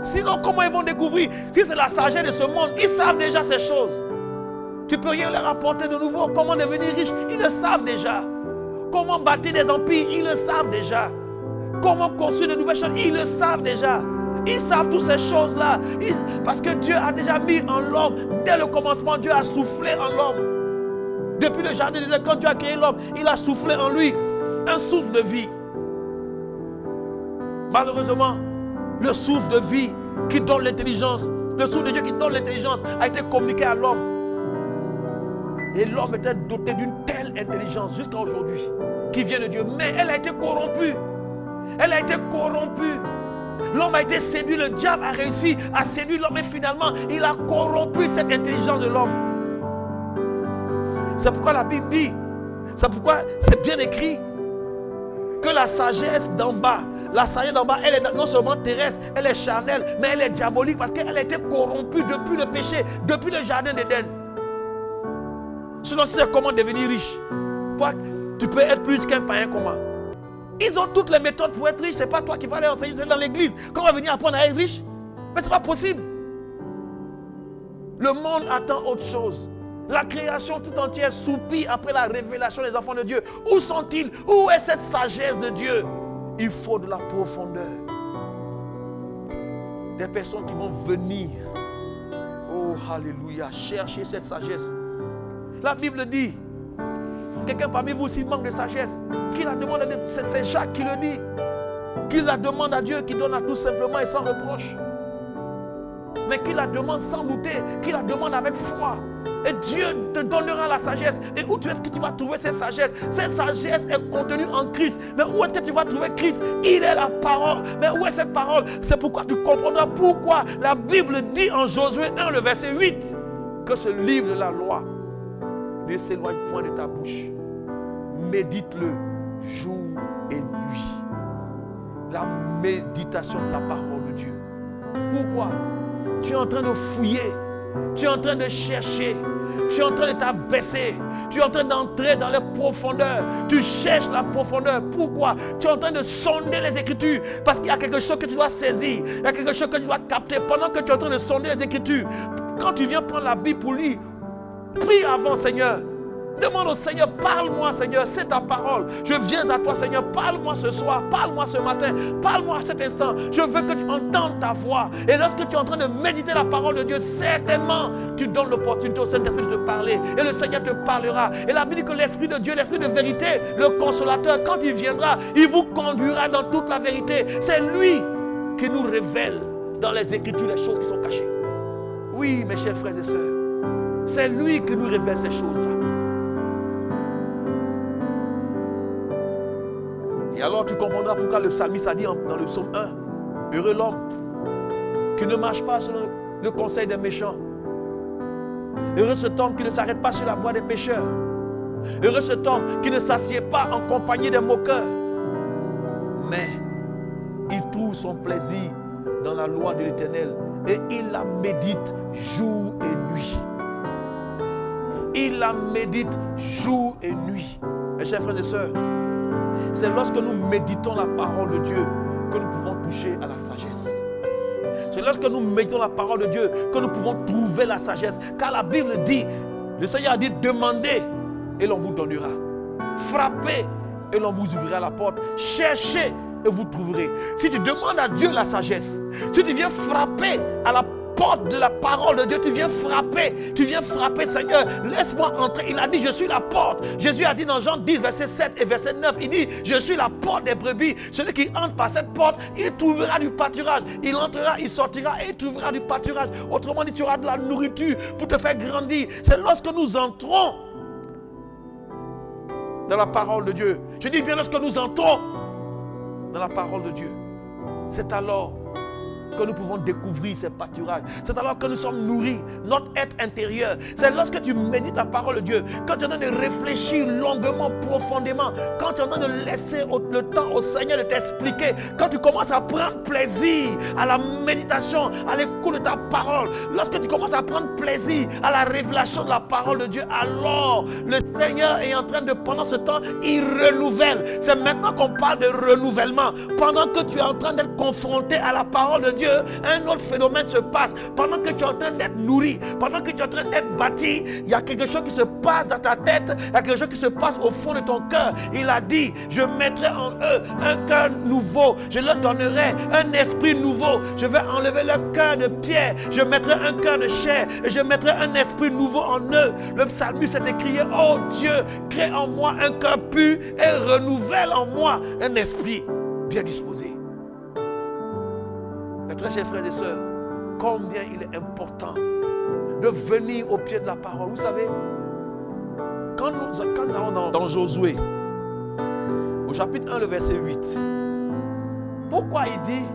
Sinon, comment ils vont découvrir? Si c'est la sagesse de ce monde, ils savent déjà ces choses. Tu ne peux rien leur apporter de nouveau. Comment devenir riche? Ils le savent déjà. Comment bâtir des empires? Ils le savent déjà. Comment construire de nouvelles choses? Ils le savent déjà. Ils savent toutes ces choses-là. Parce que Dieu a déjà mis en l'homme, dès le commencement, Dieu a soufflé en l'homme. Depuis le jardin d'Éden, quand Dieu a créé l'homme, il a soufflé en lui un souffle de vie. Malheureusement, le souffle de vie qui donne l'intelligence, le souffle de Dieu qui donne l'intelligence a été communiqué à l'homme. Et l'homme était doté d'une telle intelligence jusqu'à aujourd'hui, qui vient de Dieu. Mais elle a été corrompue. Elle a été corrompue. L'homme a été séduit, le diable a réussi à séduire l'homme et finalement, il a corrompu cette intelligence de l'homme. C'est pourquoi la Bible dit, c'est pourquoi c'est bien écrit que la sagesse d'en bas, elle est non seulement terrestre, elle est charnelle, mais elle est diabolique parce qu'elle a été corrompue depuis le péché, depuis le jardin d'Éden. Sinon, c'est comment devenir riche. Toi, tu peux être plus riche qu'un païen comment? Ils ont toutes les méthodes pour être riches. Ce n'est pas toi qui vas aller enseigner, c'est dans l'église. Comment venir apprendre à être riche? Mais ce n'est pas possible. Le monde attend autre chose. La création tout entière soupire après la révélation des enfants de Dieu. Où sont-ils? Où est cette sagesse de Dieu? Il faut de la profondeur. Des personnes qui vont venir, oh alléluia, chercher cette sagesse. La Bible dit, quelqu'un parmi vous s'il manque de sagesse, qui la demande à Dieu? C'est Jacques qui le dit. Qui la demande à Dieu, qui donne à tout simplement et sans reproche. Mais qui la demande sans douter, qui la demande avec foi. Et Dieu te donnera la sagesse. Et où est-ce que tu vas trouver cette sagesse? Cette sagesse est contenue en Christ. Mais où est-ce que tu vas trouver Christ? Il est la parole. Mais où est cette parole? C'est pourquoi tu comprendras pourquoi la Bible dit en Josué 1, le verset 8, que ce livre de la loi ne s'éloigne point de ta bouche. Médite-le jour et nuit. La méditation de la parole de Dieu. Pourquoi? Tu es en train de fouiller. Tu es en train de chercher. Tu es en train de t'abaisser. Tu es en train d'entrer dans les profondeurs. Tu cherches la profondeur. Pourquoi? Tu es en train de sonder les Écritures. Parce qu'il y a quelque chose que tu dois saisir. Il y a quelque chose que tu dois capter pendant que tu es en train de sonder les Écritures. Quand tu viens prendre la Bible pour lire, prie avant, Seigneur. Demande au Seigneur, parle-moi Seigneur, c'est ta parole. Je viens à toi Seigneur, parle-moi ce soir, parle-moi ce matin, parle-moi à cet instant. Je veux que tu entendes ta voix. Et lorsque tu es en train de méditer la parole de Dieu, certainement, tu donnes l'opportunité au Saint-Esprit de te parler. Et le Seigneur te parlera. Et la Bible dit que l'Esprit de Dieu, l'Esprit de vérité, le consolateur, quand il viendra, il vous conduira dans toute la vérité. C'est lui qui nous révèle dans les Écritures les choses qui sont cachées. Oui, mes chers frères et sœurs, c'est lui qui nous révèle ces choses-là. Et alors tu comprendras pourquoi le psalmiste a dit dans le psaume 1, heureux l'homme qui ne marche pas selon le conseil des méchants. Heureux cet homme qui ne s'arrête pas sur la voie des pécheurs. Heureux cet homme qui ne s'assied pas en compagnie des moqueurs, mais il trouve son plaisir dans la loi de l'Éternel et il la médite jour et nuit. Il la médite jour et nuit. Mes chers frères et sœurs, c'est lorsque nous méditons la parole de Dieu que nous pouvons toucher à la sagesse. C'est lorsque nous méditons la parole de Dieu que nous pouvons trouver la sagesse. Car la Bible dit, le Seigneur a dit, demandez et l'on vous donnera. Frappez et l'on vous ouvrira la porte. Cherchez et vous trouverez. Si tu demandes à Dieu la sagesse, si tu viens frapper à la porte de la parole de Dieu, tu viens frapper, Seigneur, laisse-moi entrer. Il a dit, je suis la porte. Jésus a dit dans Jean 10, verset 7 et verset 9, il dit, je suis la porte des brebis. Celui qui entre par cette porte, il trouvera du pâturage. Il entrera, il sortira et il trouvera du pâturage. Autrement dit, tu auras de la nourriture pour te faire grandir. C'est lorsque nous entrons dans la parole de Dieu. Je dis bien lorsque nous entrons dans la parole de Dieu, c'est alors que nous pouvons découvrir ces pâturages. C'est alors que nous sommes nourris, notre être intérieur. C'est lorsque tu médites la parole de Dieu, quand tu es en train de réfléchir longuement, profondément, quand tu es en train de laisser le temps au Seigneur de t'expliquer, quand tu commences à prendre plaisir à la méditation, à l'écoute de ta parole, lorsque tu commences à prendre plaisir à la révélation de la parole de Dieu, alors le Seigneur est en train de, pendant ce temps, il renouvelle. C'est maintenant qu'on parle de renouvellement. Pendant que tu es en train d'être confronté à la parole de Dieu, un autre phénomène se passe. Pendant que tu es en train d'être nourri, pendant que tu es en train d'être bâti, il y a quelque chose qui se passe dans ta tête, il y a quelque chose qui se passe au fond de ton cœur. Il a dit, je mettrai en eux un cœur nouveau, je leur donnerai un esprit nouveau, je vais enlever leur cœur de pierre, je mettrai un cœur de chair et je mettrai un esprit nouveau en eux. Le psalmiste s'est écrié, oh Dieu, crée en moi un cœur pur et renouvelle en moi un esprit bien disposé. Mes très chers frères et sœurs, combien il est important de venir au pied de la parole. Vous savez, quand nous allons dans Josué, au chapitre 1, le verset 8, pourquoi il dit,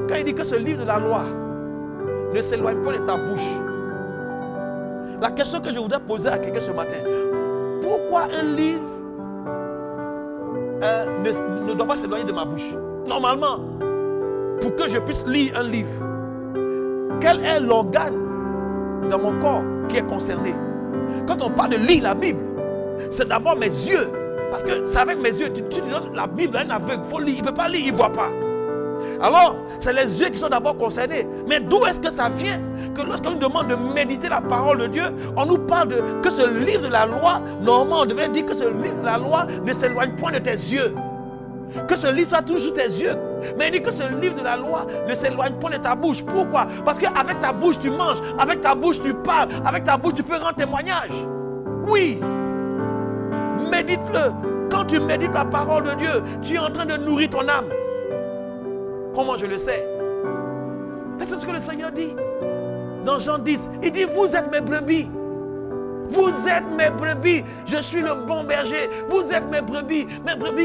quand il dit que ce livre de la loi ne s'éloigne pas de ta bouche, la question que je voudrais poser à quelqu'un ce matin, pourquoi un livre ne doit pas s'éloigner de ma bouche? Normalement, pour que je puisse lire un livre, quel est l'organe dans mon corps qui est concerné? Quand on parle de lire la Bible, c'est d'abord mes yeux. Parce que c'est avec mes yeux, tu donnes la Bible à un aveugle, il faut lire, il ne peut pas lire, il ne voit pas. Alors, c'est les yeux qui sont d'abord concernés. Mais d'où est-ce que ça vient? Que lorsqu'on nous demande de méditer la parole de Dieu, on nous parle que ce livre de la loi, normalement on devait dire que ce livre de la loi ne s'éloigne point de tes yeux. Que ce livre soit toujours sous tes yeux. Mais il dit que ce livre de la loi ne s'éloigne pas de ta bouche. Pourquoi? Parce qu'avec ta bouche tu manges, avec ta bouche tu parles, avec ta bouche tu peux rendre témoignage. Oui. Médite-le. Quand tu médites la parole de Dieu, tu es en train de nourrir ton âme. Comment je le sais? Et c'est ce que le Seigneur dit. Dans Jean 10, il dit, vous êtes mes brebis. Vous êtes mes brebis, je suis le bon berger. Vous êtes mes brebis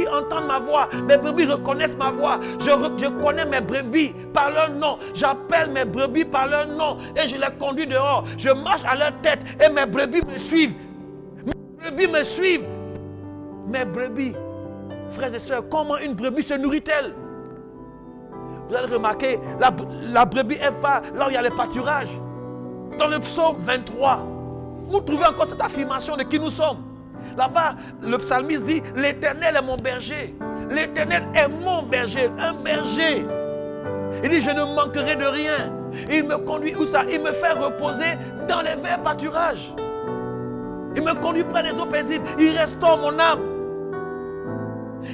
entendent ma voix. Mes brebis reconnaissent ma voix. Je connais mes brebis par leur nom. J'appelle mes brebis par leur nom et je les conduis dehors. Je marche à leur tête et mes brebis me suivent. Mes brebis me suivent. Mes brebis, frères et sœurs, comment une brebis se nourrit-elle? Vous allez remarquer, la brebis, elle va là où il y a les pâturages. Dans le psaume 23, vous trouvez encore cette affirmation de qui nous sommes. Là-bas, le psalmiste dit, l'Éternel est mon berger. L'Éternel est mon berger, un berger. Il dit, je ne manquerai de rien. Il me conduit où ça? Il me fait reposer dans les verts pâturages. Il me conduit près des eaux paisibles. Il restaure mon âme.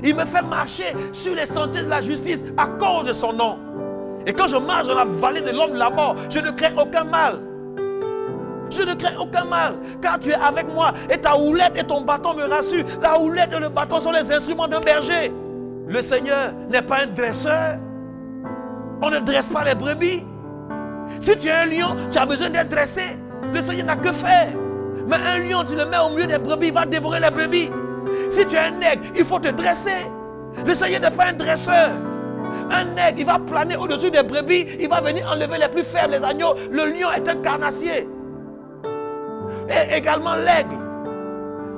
Il me fait marcher sur les sentiers de la justice à cause de son nom. Et quand je marche dans la vallée de l'ombre de la mort, je ne crains aucun mal. Je ne crains aucun mal, car tu es avec moi et ta houlette et ton bâton me rassurent. La houlette et le bâton sont les instruments d'un berger. Le Seigneur n'est pas un dresseur. On ne dresse pas les brebis. Si tu es un lion, tu as besoin d'être dressé. Le Seigneur n'a que faire. Mais un lion, tu le mets au milieu des brebis, il va dévorer les brebis. Si tu es un aigle, il faut te dresser. Le Seigneur n'est pas un dresseur. Un aigle, il va planer au-dessus des brebis, il va venir enlever les plus faibles, les agneaux. Le lion est un carnassier. Et également l'aigle.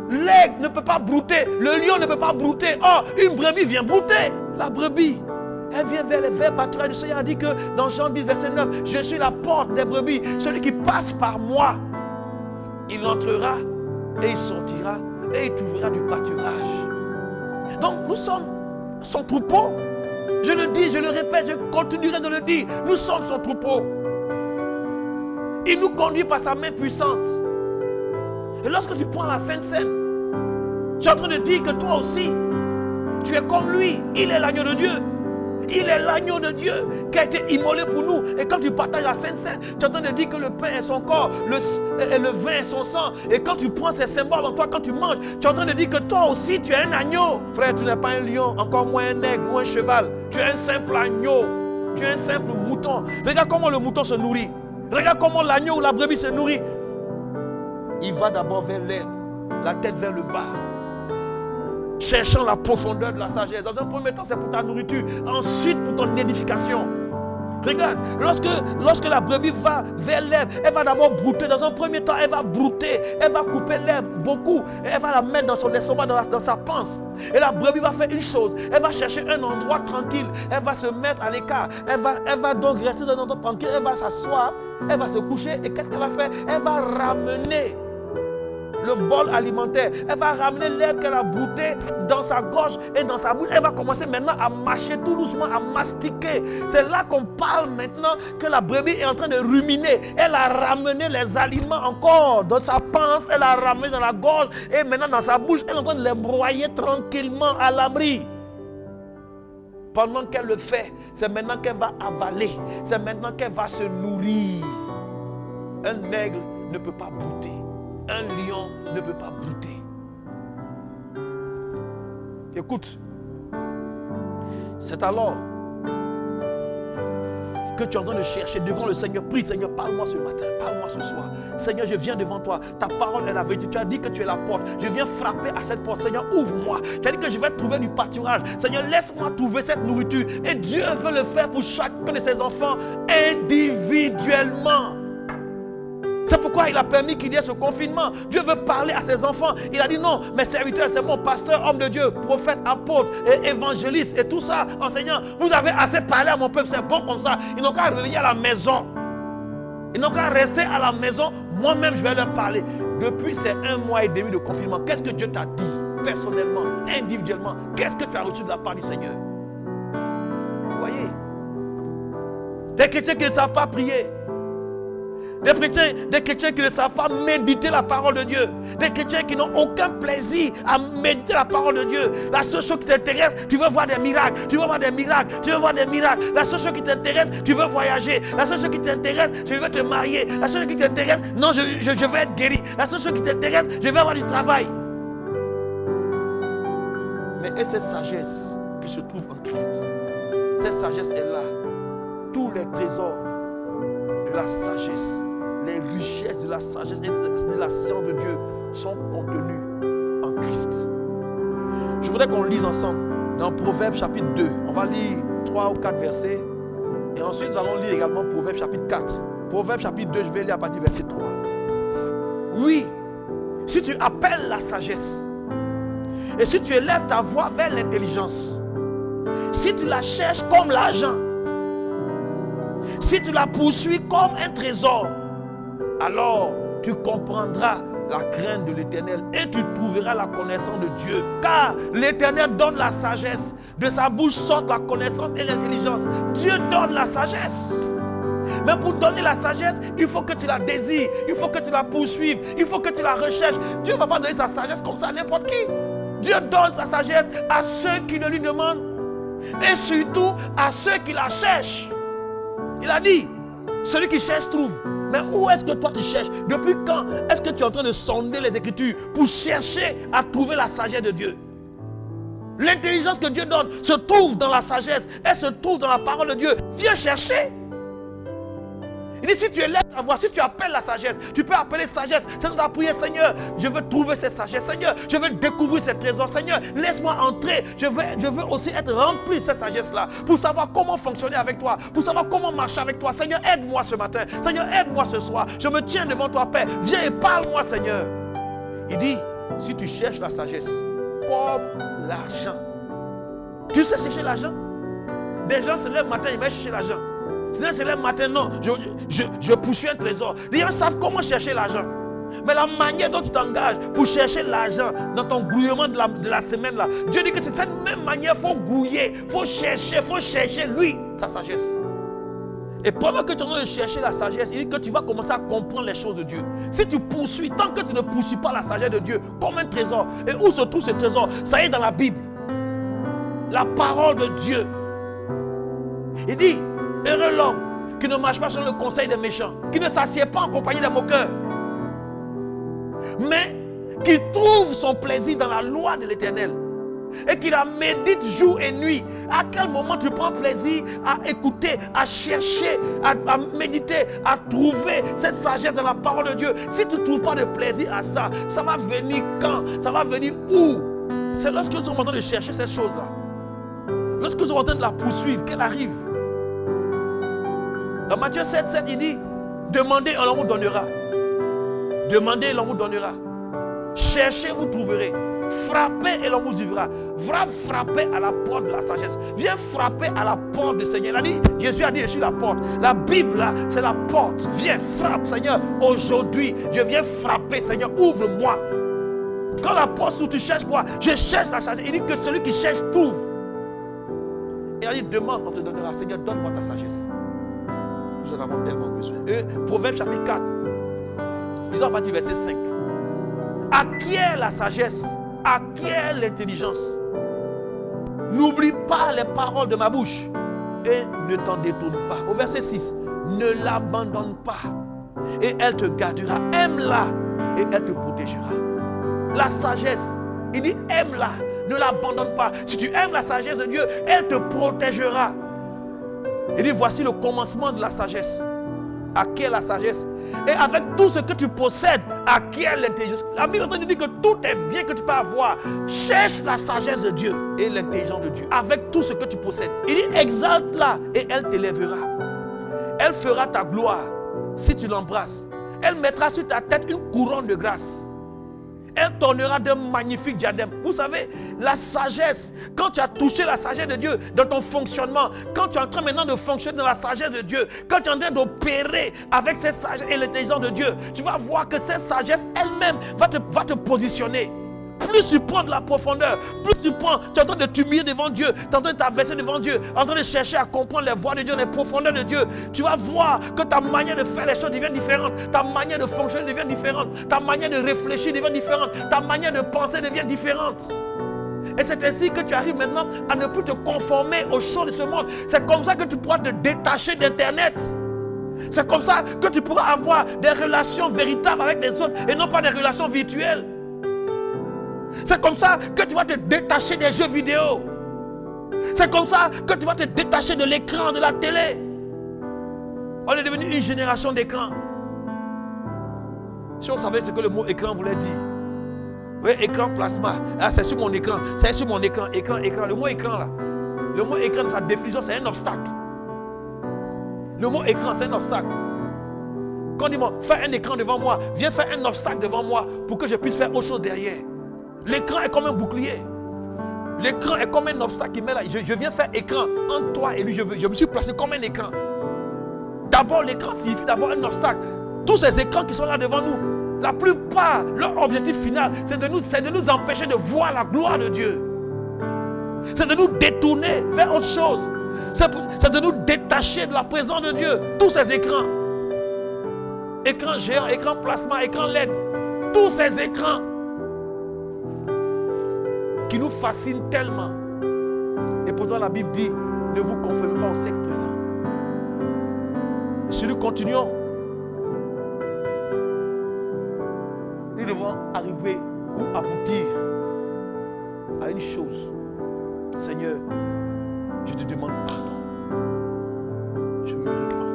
L'aigle ne peut pas brouter. Le lion ne peut pas brouter. Oh, une brebis vient brouter. La brebis, elle vient vers les verts pâturages. Le Seigneur a dit que dans Jean 10, verset 9, je suis la porte des brebis. Celui qui passe par moi, il entrera et il sortira et il trouvera du pâturage. Donc nous sommes son troupeau. Je le dis, je le répète, je continuerai de le dire. Nous sommes son troupeau. Il nous conduit par sa main puissante. Et lorsque tu prends la Sainte Seine, tu es en train de dire que toi aussi, tu es comme lui. Il est l'agneau de Dieu. Il est l'agneau de Dieu qui a été immolé pour nous. Et quand tu partages la Sainte Seine, tu es en train de dire que le pain est son corps, le vin est son sang. Et quand tu prends ces symboles en toi, quand tu manges, tu es en train de dire que toi aussi, tu es un agneau. Frère, tu n'es pas un lion, encore moins un aigle ou un cheval. Tu es un simple agneau. Tu es un simple mouton. Regarde comment le mouton se nourrit. Regarde comment l'agneau ou la brebis se nourrit. Il va d'abord vers l'herbe, la tête vers le bas, cherchant la profondeur de la sagesse. Dans un premier temps, c'est pour ta nourriture. Ensuite, pour ton édification. Regarde, lorsque la brebis va vers l'herbe, elle va d'abord brouter. Dans un premier temps, elle va brouter. Elle va couper l'herbe beaucoup. Et elle va la mettre dans son estomac, dans sa panse. Et la brebis va faire une chose. Elle va chercher un endroit tranquille. Elle va se mettre à l'écart. Elle va donc rester dans un endroit tranquille. Elle va s'asseoir. Elle va se coucher. Et qu'est-ce qu'elle va faire? Elle va ramener le bol alimentaire. Elle va ramener l'herbe qu'elle a broutée dans sa gorge et dans sa bouche. Elle va commencer maintenant à mâcher tout doucement, à mastiquer. C'est là qu'on parle maintenant que la brebis est en train de ruminer. Elle a ramené les aliments encore dans sa panse. Elle a ramené dans la gorge et maintenant dans sa bouche. Elle est en train de les broyer tranquillement à l'abri. Pendant qu'elle le fait, c'est maintenant qu'elle va avaler. C'est maintenant qu'elle va se nourrir. Un aigle ne peut pas brouter. Un lion ne peut pas brouter. Écoute, c'est alors que tu es en train de chercher devant le Seigneur. Prie, Seigneur, parle-moi ce matin, parle-moi ce soir. Seigneur, je viens devant toi. Ta parole est la vérité. Tu as dit que tu es la porte. Je viens frapper à cette porte. Seigneur, ouvre-moi. Tu as dit que je vais trouver du pâturage. Seigneur, laisse-moi trouver cette nourriture. Et Dieu veut le faire pour chacun de ses enfants individuellement. C'est pourquoi il a permis qu'il y ait ce confinement. Dieu veut parler à ses enfants. Il a dit non, mes serviteurs, c'est bon, pasteur, homme de Dieu, prophète, apôtre, et évangéliste et tout ça, enseignant. Vous avez assez parlé à mon peuple, c'est bon comme ça. Ils n'ont qu'à revenir à la maison. Ils n'ont qu'à rester à la maison. Moi-même, je vais leur parler. Depuis ces 1 mois et demi de confinement, qu'est-ce que Dieu t'a dit personnellement, individuellement? Qu'est-ce que tu as reçu de la part du Seigneur? Vous voyez? Des chrétiens qui ne savent pas prier. Des chrétiens qui ne savent pas méditer la parole de Dieu. Des chrétiens qui n'ont aucun plaisir à méditer la parole de Dieu. La seule chose qui t'intéresse, tu veux voir des miracles. Tu veux voir des miracles. Tu veux voir des miracles. La seule chose qui t'intéresse, tu veux voyager. La seule chose qui t'intéresse, tu veux te marier. La seule chose qui t'intéresse, non, je veux être guéri. La seule chose qui t'intéresse, je veux avoir du travail. Mais est cette sagesse qui se trouve en Christ? Cette sagesse est là. Tous les trésors de la sagesse, les richesses de la sagesse et de la science de Dieu sont contenues en Christ. Je voudrais qu'on lise ensemble dans Proverbes chapitre 2. On va lire 3 ou 4 versets. Et ensuite nous allons lire également Proverbes chapitre 4. Proverbes chapitre 2, je vais lire à partir du verset 3. Oui, si tu appelles la sagesse et si tu élèves ta voix vers l'intelligence, si tu la cherches comme l'argent, si tu la poursuis comme un trésor, alors tu comprendras la crainte de l'Éternel et tu trouveras la connaissance de Dieu. Car l'Éternel donne la sagesse. De sa bouche sortent la connaissance et l'intelligence. Dieu donne la sagesse. Mais pour donner la sagesse, il faut que tu la désires. Il faut que tu la poursuives. Il faut que tu la recherches. Dieu ne va pas donner sa sagesse comme ça à n'importe qui. Dieu donne sa sagesse à ceux qui le lui demandent. Et surtout à ceux qui la cherchent. Il a dit, celui qui cherche trouve. Mais où est-ce que toi tu cherches? Depuis quand est-ce que tu es en train de sonder les Écritures pour chercher à trouver la sagesse de Dieu? L'intelligence que Dieu donne se trouve dans la sagesse. Elle se trouve dans la parole de Dieu. Viens chercher. Il dit, si tu élèves ta voix, si tu appelles la sagesse, tu peux appeler sagesse. C'est dans ta prière, Seigneur, je veux trouver cette sagesse. Seigneur, je veux découvrir ces trésors. Seigneur, laisse-moi entrer. Je veux aussi être rempli de cette sagesse-là pour savoir comment fonctionner avec toi, pour savoir comment marcher avec toi. Seigneur, aide-moi ce matin. Seigneur, aide-moi ce soir. Je me tiens devant toi, Père. Viens et parle-moi, Seigneur. Il dit, si tu cherches la sagesse comme l'argent, Tu sais chercher l'argent? Des gens se lèvent le matin, ils vont chercher l'argent. Sinon, se lèvent le matin, non, je poursuis un trésor. Les gens savent comment chercher l'argent. Mais la manière dont tu t'engages pour chercher l'argent dans ton grouillement de la semaine là, Dieu dit que c'est de cette même manière, il faut grouiller, il faut chercher lui, sa sagesse. Et pendant que tu es en train de chercher la sagesse, il dit que tu vas commencer à comprendre les choses de Dieu. Si tu poursuis, tant que tu ne poursuis pas la sagesse de Dieu comme un trésor, et où se trouve ce trésor? Ça y est dans la Bible. La parole de Dieu. Il dit, heureux l'homme qui ne marche pas sur le conseil des méchants, qui ne s'assied pas en compagnie des moqueurs, mais qui trouve son plaisir dans la loi de l'Éternel et qui la médite jour et nuit. À quel moment tu prends plaisir à écouter, à chercher, à méditer, à trouver cette sagesse dans la parole de Dieu? Si tu ne trouves pas de plaisir à ça, ça va venir quand? Ça va venir où? C'est lorsque nous sommes en train de chercher cette chose-là, lorsque nous sommes en train de la poursuivre, qu'elle arrive. Dans Matthieu 7,7, il dit, demandez et l'on vous donnera. Demandez et l'on vous donnera. Cherchez, vous trouverez. Frappez et l'on vous ouvrira. Va frapper à la porte de la sagesse. Viens frapper à la porte du Seigneur. Jésus a dit, je suis la porte. La Bible là, c'est la porte. Viens, frappe, Seigneur. Aujourd'hui, je viens frapper, Seigneur. Ouvre-moi. Quand la porte s'ouvre, tu cherches quoi? Je cherche la sagesse. Il dit que celui qui cherche trouve. Et il dit, demande, on te donnera. Seigneur, donne-moi ta sagesse. Nous en avons tellement besoin. Et Proverbe chapitre 4. Lisons à partir du verset 5. Acquiert la sagesse, acquiert l'intelligence. N'oublie pas les paroles de ma bouche et ne t'en détourne pas. Au verset 6, ne l'abandonne pas et elle te gardera. Aime-la et elle te protégera. La sagesse, il dit aime-la, ne l'abandonne pas. Si tu aimes la sagesse de Dieu, elle te protégera. Il dit voici le commencement de la sagesse. Acquiert la sagesse. Et avec tout ce que tu possèdes, acquiert l'intelligence. La Bible nous dit que tout est bien que tu peux avoir. Cherche la sagesse de Dieu et l'intelligence de Dieu. Avec tout ce que tu possèdes. Il dit exalte-la et elle t'élèvera. Elle fera ta gloire si tu l'embrasses. Elle mettra sur ta tête une couronne de grâce. Elle t'ornera d'un magnifique diadème. Vous savez, la sagesse, quand tu as touché la sagesse de Dieu dans ton fonctionnement, quand tu es en train maintenant de fonctionner dans la sagesse de Dieu, quand tu es en train d'opérer avec cette sagesse et l'intelligence de Dieu, tu vas voir que cette sagesse elle-même va te positionner. Plus tu prends de la profondeur, plus tu es en train de t'humilier devant Dieu, tu es en train de t'abaisser devant Dieu, en train de chercher à comprendre les voies de Dieu, les profondeurs de Dieu, tu vas voir que ta manière de faire les choses devient différente, ta manière de fonctionner devient différente, ta manière de réfléchir devient différente, ta manière de penser devient différente. Et c'est ainsi que tu arrives maintenant à ne plus te conformer aux choses de ce monde. C'est comme ça que tu pourras te détacher d'Internet. C'est comme ça que tu pourras avoir des relations véritables avec les autres et non pas des relations virtuelles. C'est comme ça que tu vas te détacher des jeux vidéo. C'est comme ça que tu vas te détacher de l'écran, de la télé. On est devenu une génération d'écran. Si on savait ce que le mot écran voulait dire. Oui, écran plasma. Ah, c'est sur mon écran. C'est sur mon écran. Écran. Le mot écran là. Le mot écran, sa définition, c'est un obstacle. Le mot écran, c'est un obstacle. Quand on dit, fais un écran devant moi, viens faire un obstacle devant moi pour que je puisse faire autre chose derrière. L'écran est comme un bouclier. L'écran est comme un obstacle qui met là. Je viens faire écran entre toi et lui. Je me suis placé comme un écran. D'abord, l'écran signifie d'abord un obstacle. Tous ces écrans qui sont là devant nous, la plupart, leur objectif final, c'est de nous empêcher de voir la gloire de Dieu. C'est de nous détourner vers autre chose. C'est de nous détacher de la présence de Dieu. Tous ces écrans. Écran géant, écran plasma, écran LED. Tous ces écrans qui nous fascinent tellement. Et pourtant la Bible dit, ne vous conformez pas au siècle présent. Si nous continuons, nous devons arriver ou aboutir à une chose. Seigneur, je te demande pardon. Je me repens.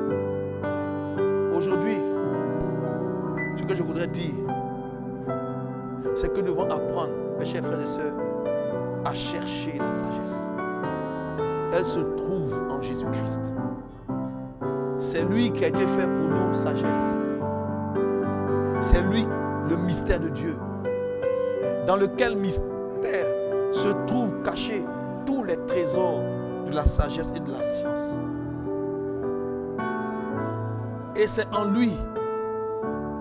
Aujourd'hui, ce que je voudrais dire, c'est que nous devons apprendre, mes chers frères et sœurs, à chercher la sagesse. Elle se trouve en Jésus-Christ. C'est lui qui a été fait pour nous, sagesse. C'est lui, le mystère de Dieu, dans lequel mystère se trouvent cachés tous les trésors de la sagesse et de la science. Et c'est en lui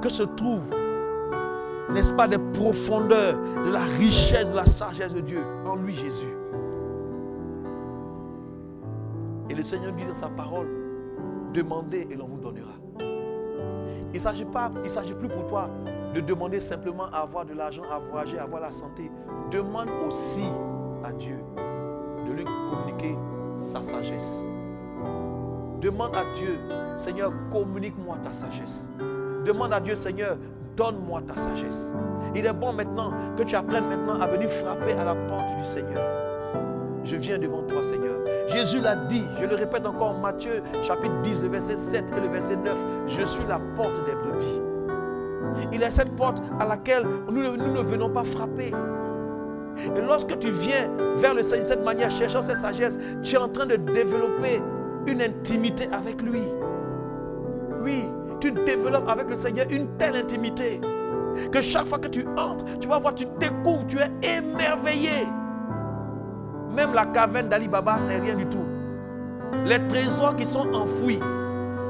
que se trouvent, n'est-ce pas, des profondeurs de la richesse, de la sagesse de Dieu. En lui, Jésus. Et le Seigneur dit dans sa parole, demandez et l'on vous donnera. Il ne s'agit plus pour toi de demander simplement à avoir de l'argent, à voyager, à avoir la santé. Demande aussi à Dieu de lui communiquer sa sagesse. Demande à Dieu, Seigneur, communique-moi ta sagesse. Demande à Dieu, Seigneur, donne-moi ta sagesse. Il est bon maintenant que tu apprennes maintenant à venir frapper à la porte du Seigneur. Je viens devant toi, Seigneur. Jésus l'a dit, je le répète encore, Matthieu chapitre 10, le verset 7 et le verset 9. Je suis la porte des brebis. Il est cette porte à laquelle nous ne venons pas frapper. Et lorsque tu viens vers le Seigneur de cette manière, cherchant cette sagesse, tu es en train de développer une intimité avec lui. Oui, tu développes avec le Seigneur une telle intimité que chaque fois que tu entres, tu vas voir, tu découvres, tu es émerveillé. Même la caverne d'Ali Baba, c'est rien du tout. Les trésors qui sont enfouis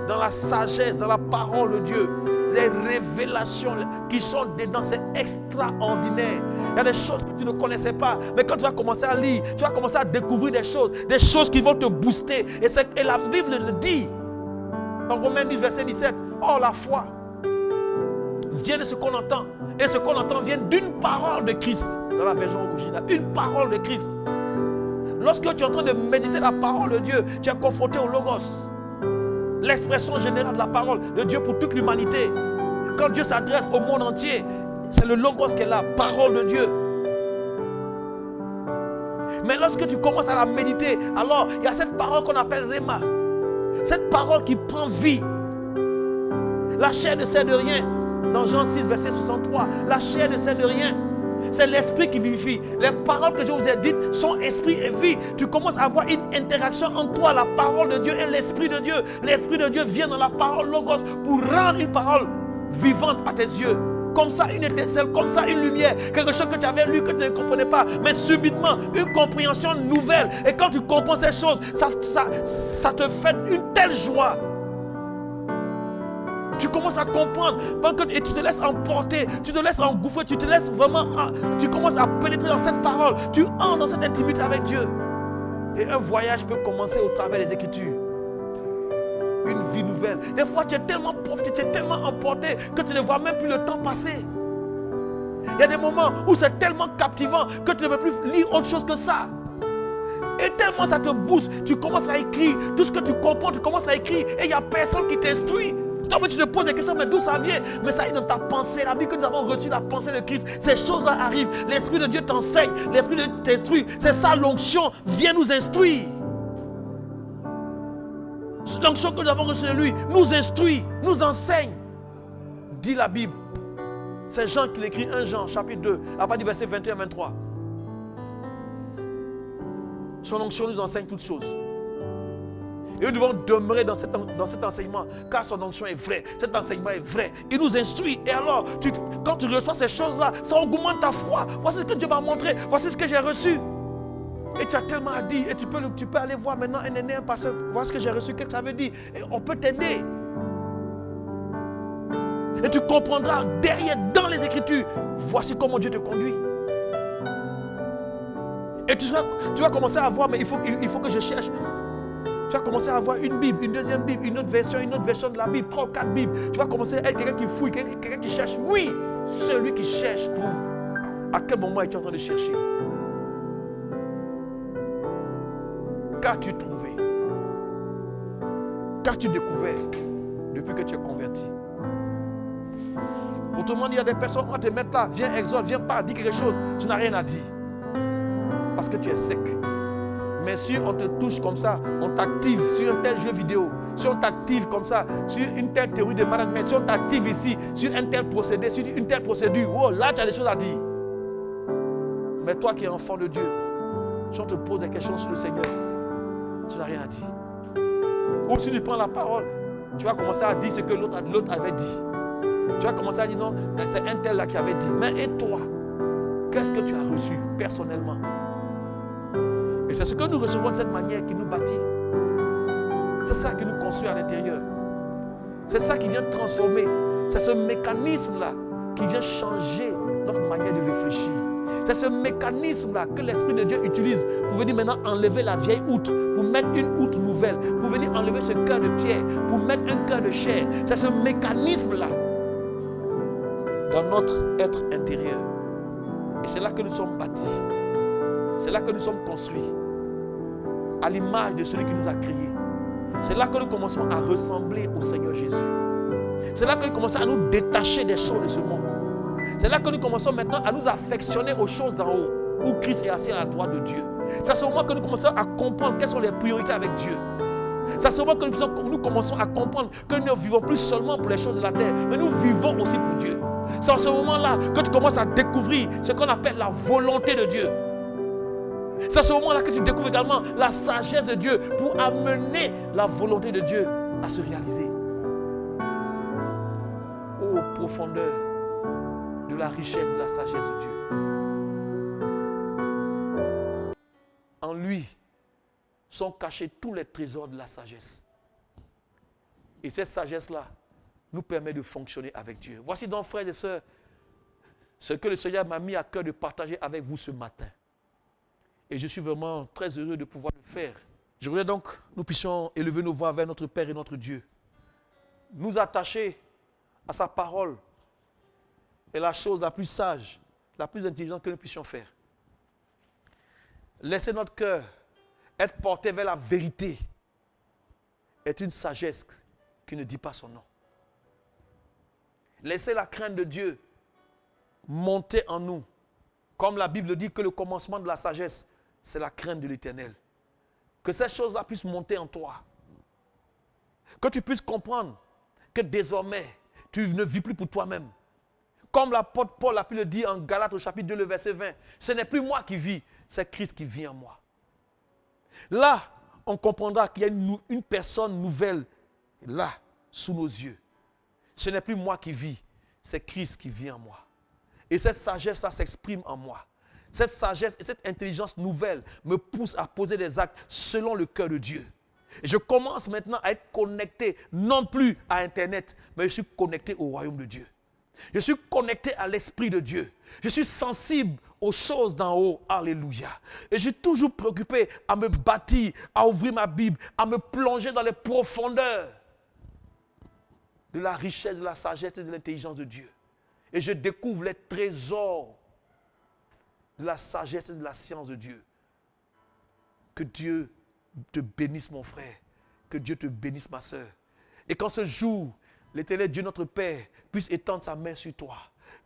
dans la sagesse, dans la parole de Dieu, les révélations qui sont dedans, c'est extraordinaire. Il y a des choses que tu ne connaissais pas, mais quand tu vas commencer à lire, tu vas commencer à découvrir des choses qui vont te booster. Et la Bible le dit dans Romains 10, verset 17. Oh, la foi vient de ce qu'on entend. Et ce qu'on entend vient d'une parole de Christ. Dans la version originale, une parole de Christ. Lorsque tu es en train de méditer la parole de Dieu, tu es confronté au Logos. L'expression générale de la parole de Dieu pour toute l'humanité. Quand Dieu s'adresse au monde entier, c'est le Logos qui est la parole de Dieu. Mais lorsque tu commences à la méditer, alors il y a cette parole qu'on appelle Réma. Cette parole qui prend vie. La chair ne sert de rien. Dans Jean 6, verset 63, la chair ne sert de rien. C'est l'esprit qui vivifie. Les paroles que je vous ai dites sont esprit et vie. Tu commences à avoir une interaction entre toi, la parole de Dieu et l'esprit de Dieu. L'esprit de Dieu vient dans la parole Logos pour rendre une parole vivante à tes yeux. Comme ça, une étincelle, comme ça, une lumière. Quelque chose que tu avais lu, que tu ne comprenais pas. Mais subitement, une compréhension nouvelle. Et quand tu comprends ces choses, ça te fait une telle joie. Tu commences à comprendre et tu te laisses emporter, tu te laisses engouffrer, tu te laisses vraiment, tu commences à pénétrer dans cette parole, tu entres dans cette intimité avec Dieu. Et un voyage peut commencer au travers des Écritures. Une vie nouvelle. Des fois, tu es tellement profité, tu es tellement emporté que tu ne vois même plus le temps passer. Il y a des moments où c'est tellement captivant que tu ne peux plus lire autre chose que ça. Et tellement ça te booste, tu commences à écrire. Tout ce que tu comprends, tu commences à écrire. Et il n'y a personne qui t'instruit. Toi, tu te poses des questions, mais d'où ça vient? Mais ça est dans ta pensée. La vie que nous avons reçue, la pensée de Christ. Ces choses-là arrivent. L'Esprit de Dieu t'enseigne. L'Esprit de Dieu t'instruit. C'est ça l'onction. Viens nous instruire. L'onction que nous avons reçue de lui nous instruit, nous enseigne. Dit la Bible. C'est Jean qui l'écrit, 1 Jean, chapitre 2, à partir du verset 21-23. Son onction nous enseigne toutes choses. Et nous devons demeurer dans cet enseignement, car son onction est vraie, cet enseignement est vrai. Il nous instruit. Et alors, quand tu reçois ces choses-là, ça augmente ta foi. Voici ce que Dieu m'a montré, voici ce que j'ai reçu. Et tu as tellement à dire, et tu peux aller voir maintenant un aîné, un pasteur, voir ce que j'ai reçu, qu'est-ce que ça veut dire. Et on peut t'aider. Et tu comprendras derrière, dans les Écritures, voici comment Dieu te conduit. Et tu vas commencer à voir, mais il faut que je cherche. Tu vas commencer à avoir une Bible, une deuxième Bible, une autre version de la Bible, 3 ou 4 Bibles. Tu vas commencer à être quelqu'un qui fouille, quelqu'un qui cherche. Oui, celui qui cherche trouve. À quel moment es-tu en train de chercher? Qu'as-tu trouvé? Qu'as-tu découvert depuis que tu es converti? Autrement dit, il y a des personnes qui vont te mettre là. Viens, exhorte, viens pas, dis quelque chose. Tu n'as rien à dire. Parce que tu es sec. Mais si on te touche comme ça, on t'active sur un tel jeu vidéo, si on t'active comme ça, sur une telle théorie de management, si on t'active ici, sur un tel procédé, sur une telle procédure, oh, là tu as des choses à dire. Mais toi qui es enfant de Dieu, si on te pose des questions sur le Seigneur, tu n'as rien à dire. Ou si tu prends la parole, tu vas commencer à dire ce que l'autre avait dit. Tu vas commencer à dire non, c'est un tel là qui avait dit. Mais et toi, qu'est-ce que tu as reçu personnellement? Et c'est ce que nous recevons de cette manière qui nous bâtit. C'est ça qui nous construit à l'intérieur. C'est ça qui vient transformer. C'est ce mécanisme-là qui vient changer notre manière de réfléchir. C'est ce mécanisme-là que l'Esprit de Dieu utilise pour venir maintenant enlever la vieille outre, pour mettre une outre nouvelle, pour venir enlever ce cœur de pierre, pour mettre un cœur de chair. C'est ce mécanisme-là dans notre être intérieur. Et c'est là que nous sommes bâtis. C'est là que nous sommes construits. À l'image de celui qui nous a créés. C'est là que nous commençons à ressembler au Seigneur Jésus. C'est là que nous commençons à nous détacher des choses de ce monde. C'est là que nous commençons maintenant à nous affectionner aux choses d'en haut, où Christ est assis à la droite de Dieu. C'est à ce moment que nous commençons à comprendre quelles sont les priorités avec Dieu. C'est à ce moment que nous commençons à comprendre que nous ne vivons plus seulement pour les choses de la terre, mais nous vivons aussi pour Dieu. C'est à ce moment-là que tu commences à découvrir ce qu'on appelle la volonté de Dieu. C'est à ce moment-là que tu découvres également la sagesse de Dieu pour amener la volonté de Dieu à se réaliser. Ô profondeur de la richesse de la sagesse de Dieu. En lui sont cachés tous les trésors de la sagesse. Et cette sagesse-là nous permet de fonctionner avec Dieu. Voici donc, frères et sœurs, ce que le Seigneur m'a mis à cœur de partager avec vous ce matin. Et je suis vraiment très heureux de pouvoir le faire. Je voudrais donc que nous puissions élever nos voix vers notre Père et notre Dieu. Nous attacher à sa parole est la chose la plus sage, la plus intelligente que nous puissions faire. Laisser notre cœur être porté vers la vérité est une sagesse qui ne dit pas son nom. Laisser la crainte de Dieu monter en nous. Comme la Bible dit que le commencement de la sagesse, c'est la crainte de l'Éternel. Que ces choses-là puissent monter en toi. Que tu puisses comprendre que désormais, tu ne vis plus pour toi-même. Comme l'apôtre Paul a pu le dire en Galates au chapitre 2, le verset 20. Ce n'est plus moi qui vis, c'est Christ qui vit en moi. Là, on comprendra qu'il y a une personne nouvelle là, sous nos yeux. Ce n'est plus moi qui vis, c'est Christ qui vit en moi. Et cette sagesse, ça s'exprime en moi. Cette sagesse et cette intelligence nouvelle me poussent à poser des actes selon le cœur de Dieu. Et je commence maintenant à être connecté, non plus à Internet, mais je suis connecté au royaume de Dieu. Je suis connecté à l'Esprit de Dieu. Je suis sensible aux choses d'en haut. Alléluia. Et je suis toujours préoccupé à me bâtir, à ouvrir ma Bible, à me plonger dans les profondeurs de la richesse, de la sagesse et de l'intelligence de Dieu. Et je découvre les trésors de la sagesse et de la science de Dieu. Que Dieu te bénisse, mon frère. Que Dieu te bénisse, ma soeur. Et qu'en ce jour, l'Éternel Dieu, notre Père, puisse étendre sa main sur toi.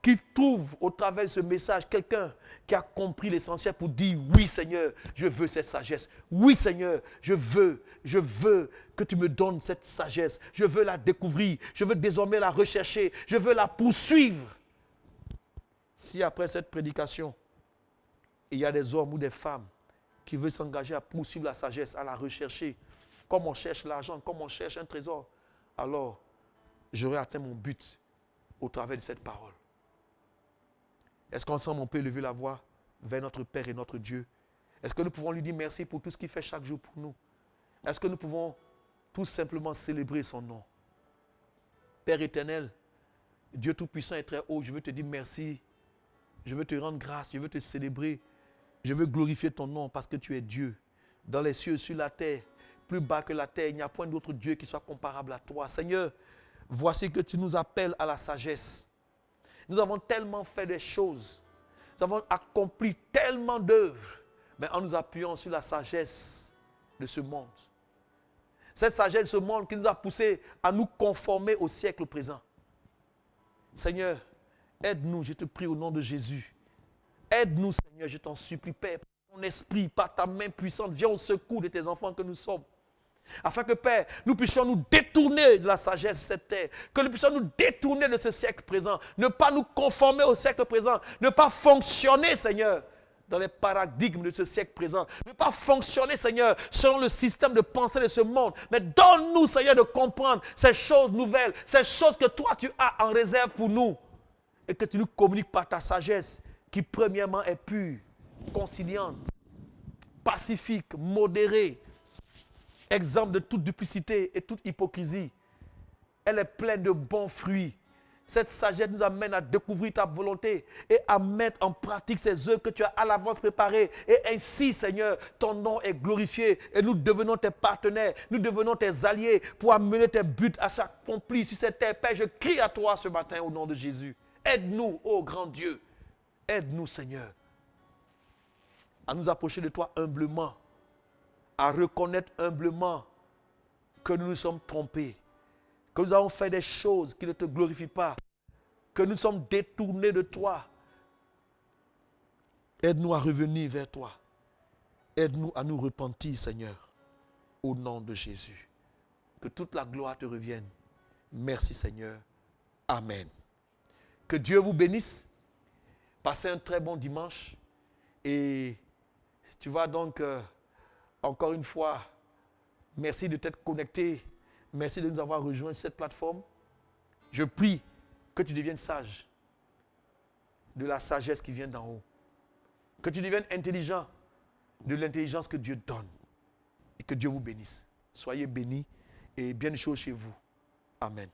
Qu'il trouve au travers de ce message quelqu'un qui a compris l'essentiel pour dire « Oui, Seigneur, je veux cette sagesse. Oui, Seigneur, je veux que tu me donnes cette sagesse. Je veux la découvrir. Je veux désormais la rechercher. Je veux la poursuivre. » Si après cette prédication, il y a des hommes ou des femmes qui veulent s'engager à poursuivre la sagesse, à la rechercher, comme on cherche l'argent, comme on cherche un trésor, alors j'aurai atteint mon but au travers de cette parole. Est-ce qu'ensemble on peut élever la voix vers notre Père et notre Dieu? Est-ce que nous pouvons lui dire merci pour tout ce qu'il fait chaque jour pour nous? Est-ce que nous pouvons tout simplement célébrer son nom? Père éternel, Dieu Tout-Puissant et très haut, je veux te dire merci. Je veux te rendre grâce, je veux te célébrer. Je veux glorifier ton nom parce que tu es Dieu. Dans les cieux, sur la terre, plus bas que la terre, il n'y a point d'autre Dieu qui soit comparable à toi. Seigneur, voici que tu nous appelles à la sagesse. Nous avons tellement fait des choses. Nous avons accompli tellement d'œuvres. Mais en nous appuyant sur la sagesse de ce monde. Cette sagesse de ce monde qui nous a poussés à nous conformer au siècle présent. Seigneur, aide-nous, je te prie au nom de Jésus. Aide-nous, Seigneur, je t'en supplie, Père. Ton esprit, par ta main puissante, viens au secours de tes enfants que nous sommes. Afin que, Père, nous puissions nous détourner de la sagesse de cette terre. Que nous puissions nous détourner de ce siècle présent. Ne pas nous conformer au siècle présent. Ne pas fonctionner, Seigneur, dans les paradigmes de ce siècle présent. Ne pas fonctionner, Seigneur, selon le système de pensée de ce monde. Mais donne-nous, Seigneur, de comprendre ces choses nouvelles, ces choses que toi, tu as en réserve pour nous. Et que tu nous communiques par ta sagesse, qui premièrement est pure, conciliante, pacifique, modérée, exempte de toute duplicité et toute hypocrisie. Elle est pleine de bons fruits. Cette sagesse nous amène à découvrir ta volonté et à mettre en pratique ces œuvres que tu as à l'avance préparées. Et ainsi, Seigneur, ton nom est glorifié et nous devenons tes partenaires, nous devenons tes alliés pour amener tes buts à s'accomplir sur cette terre. Père, je crie à toi ce matin au nom de Jésus. Aide-nous, ô grand Dieu. Aide-nous, Seigneur, à nous approcher de toi humblement, à reconnaître humblement que nous nous sommes trompés, que nous avons fait des choses qui ne te glorifient pas, que nous sommes détournés de toi. Aide-nous à revenir vers toi. Aide-nous à nous repentir, Seigneur, au nom de Jésus. Que toute la gloire te revienne. Merci, Seigneur. Amen. Que Dieu vous bénisse. Passez un très bon dimanche. Et tu vois donc, encore une fois, merci de t'être connecté. Merci de nous avoir rejoints sur cette plateforme. Je prie que tu deviennes sage. De la sagesse qui vient d'en haut. Que tu deviennes intelligent de l'intelligence que Dieu donne. Et que Dieu vous bénisse. Soyez bénis et bien des choses chez vous. Amen.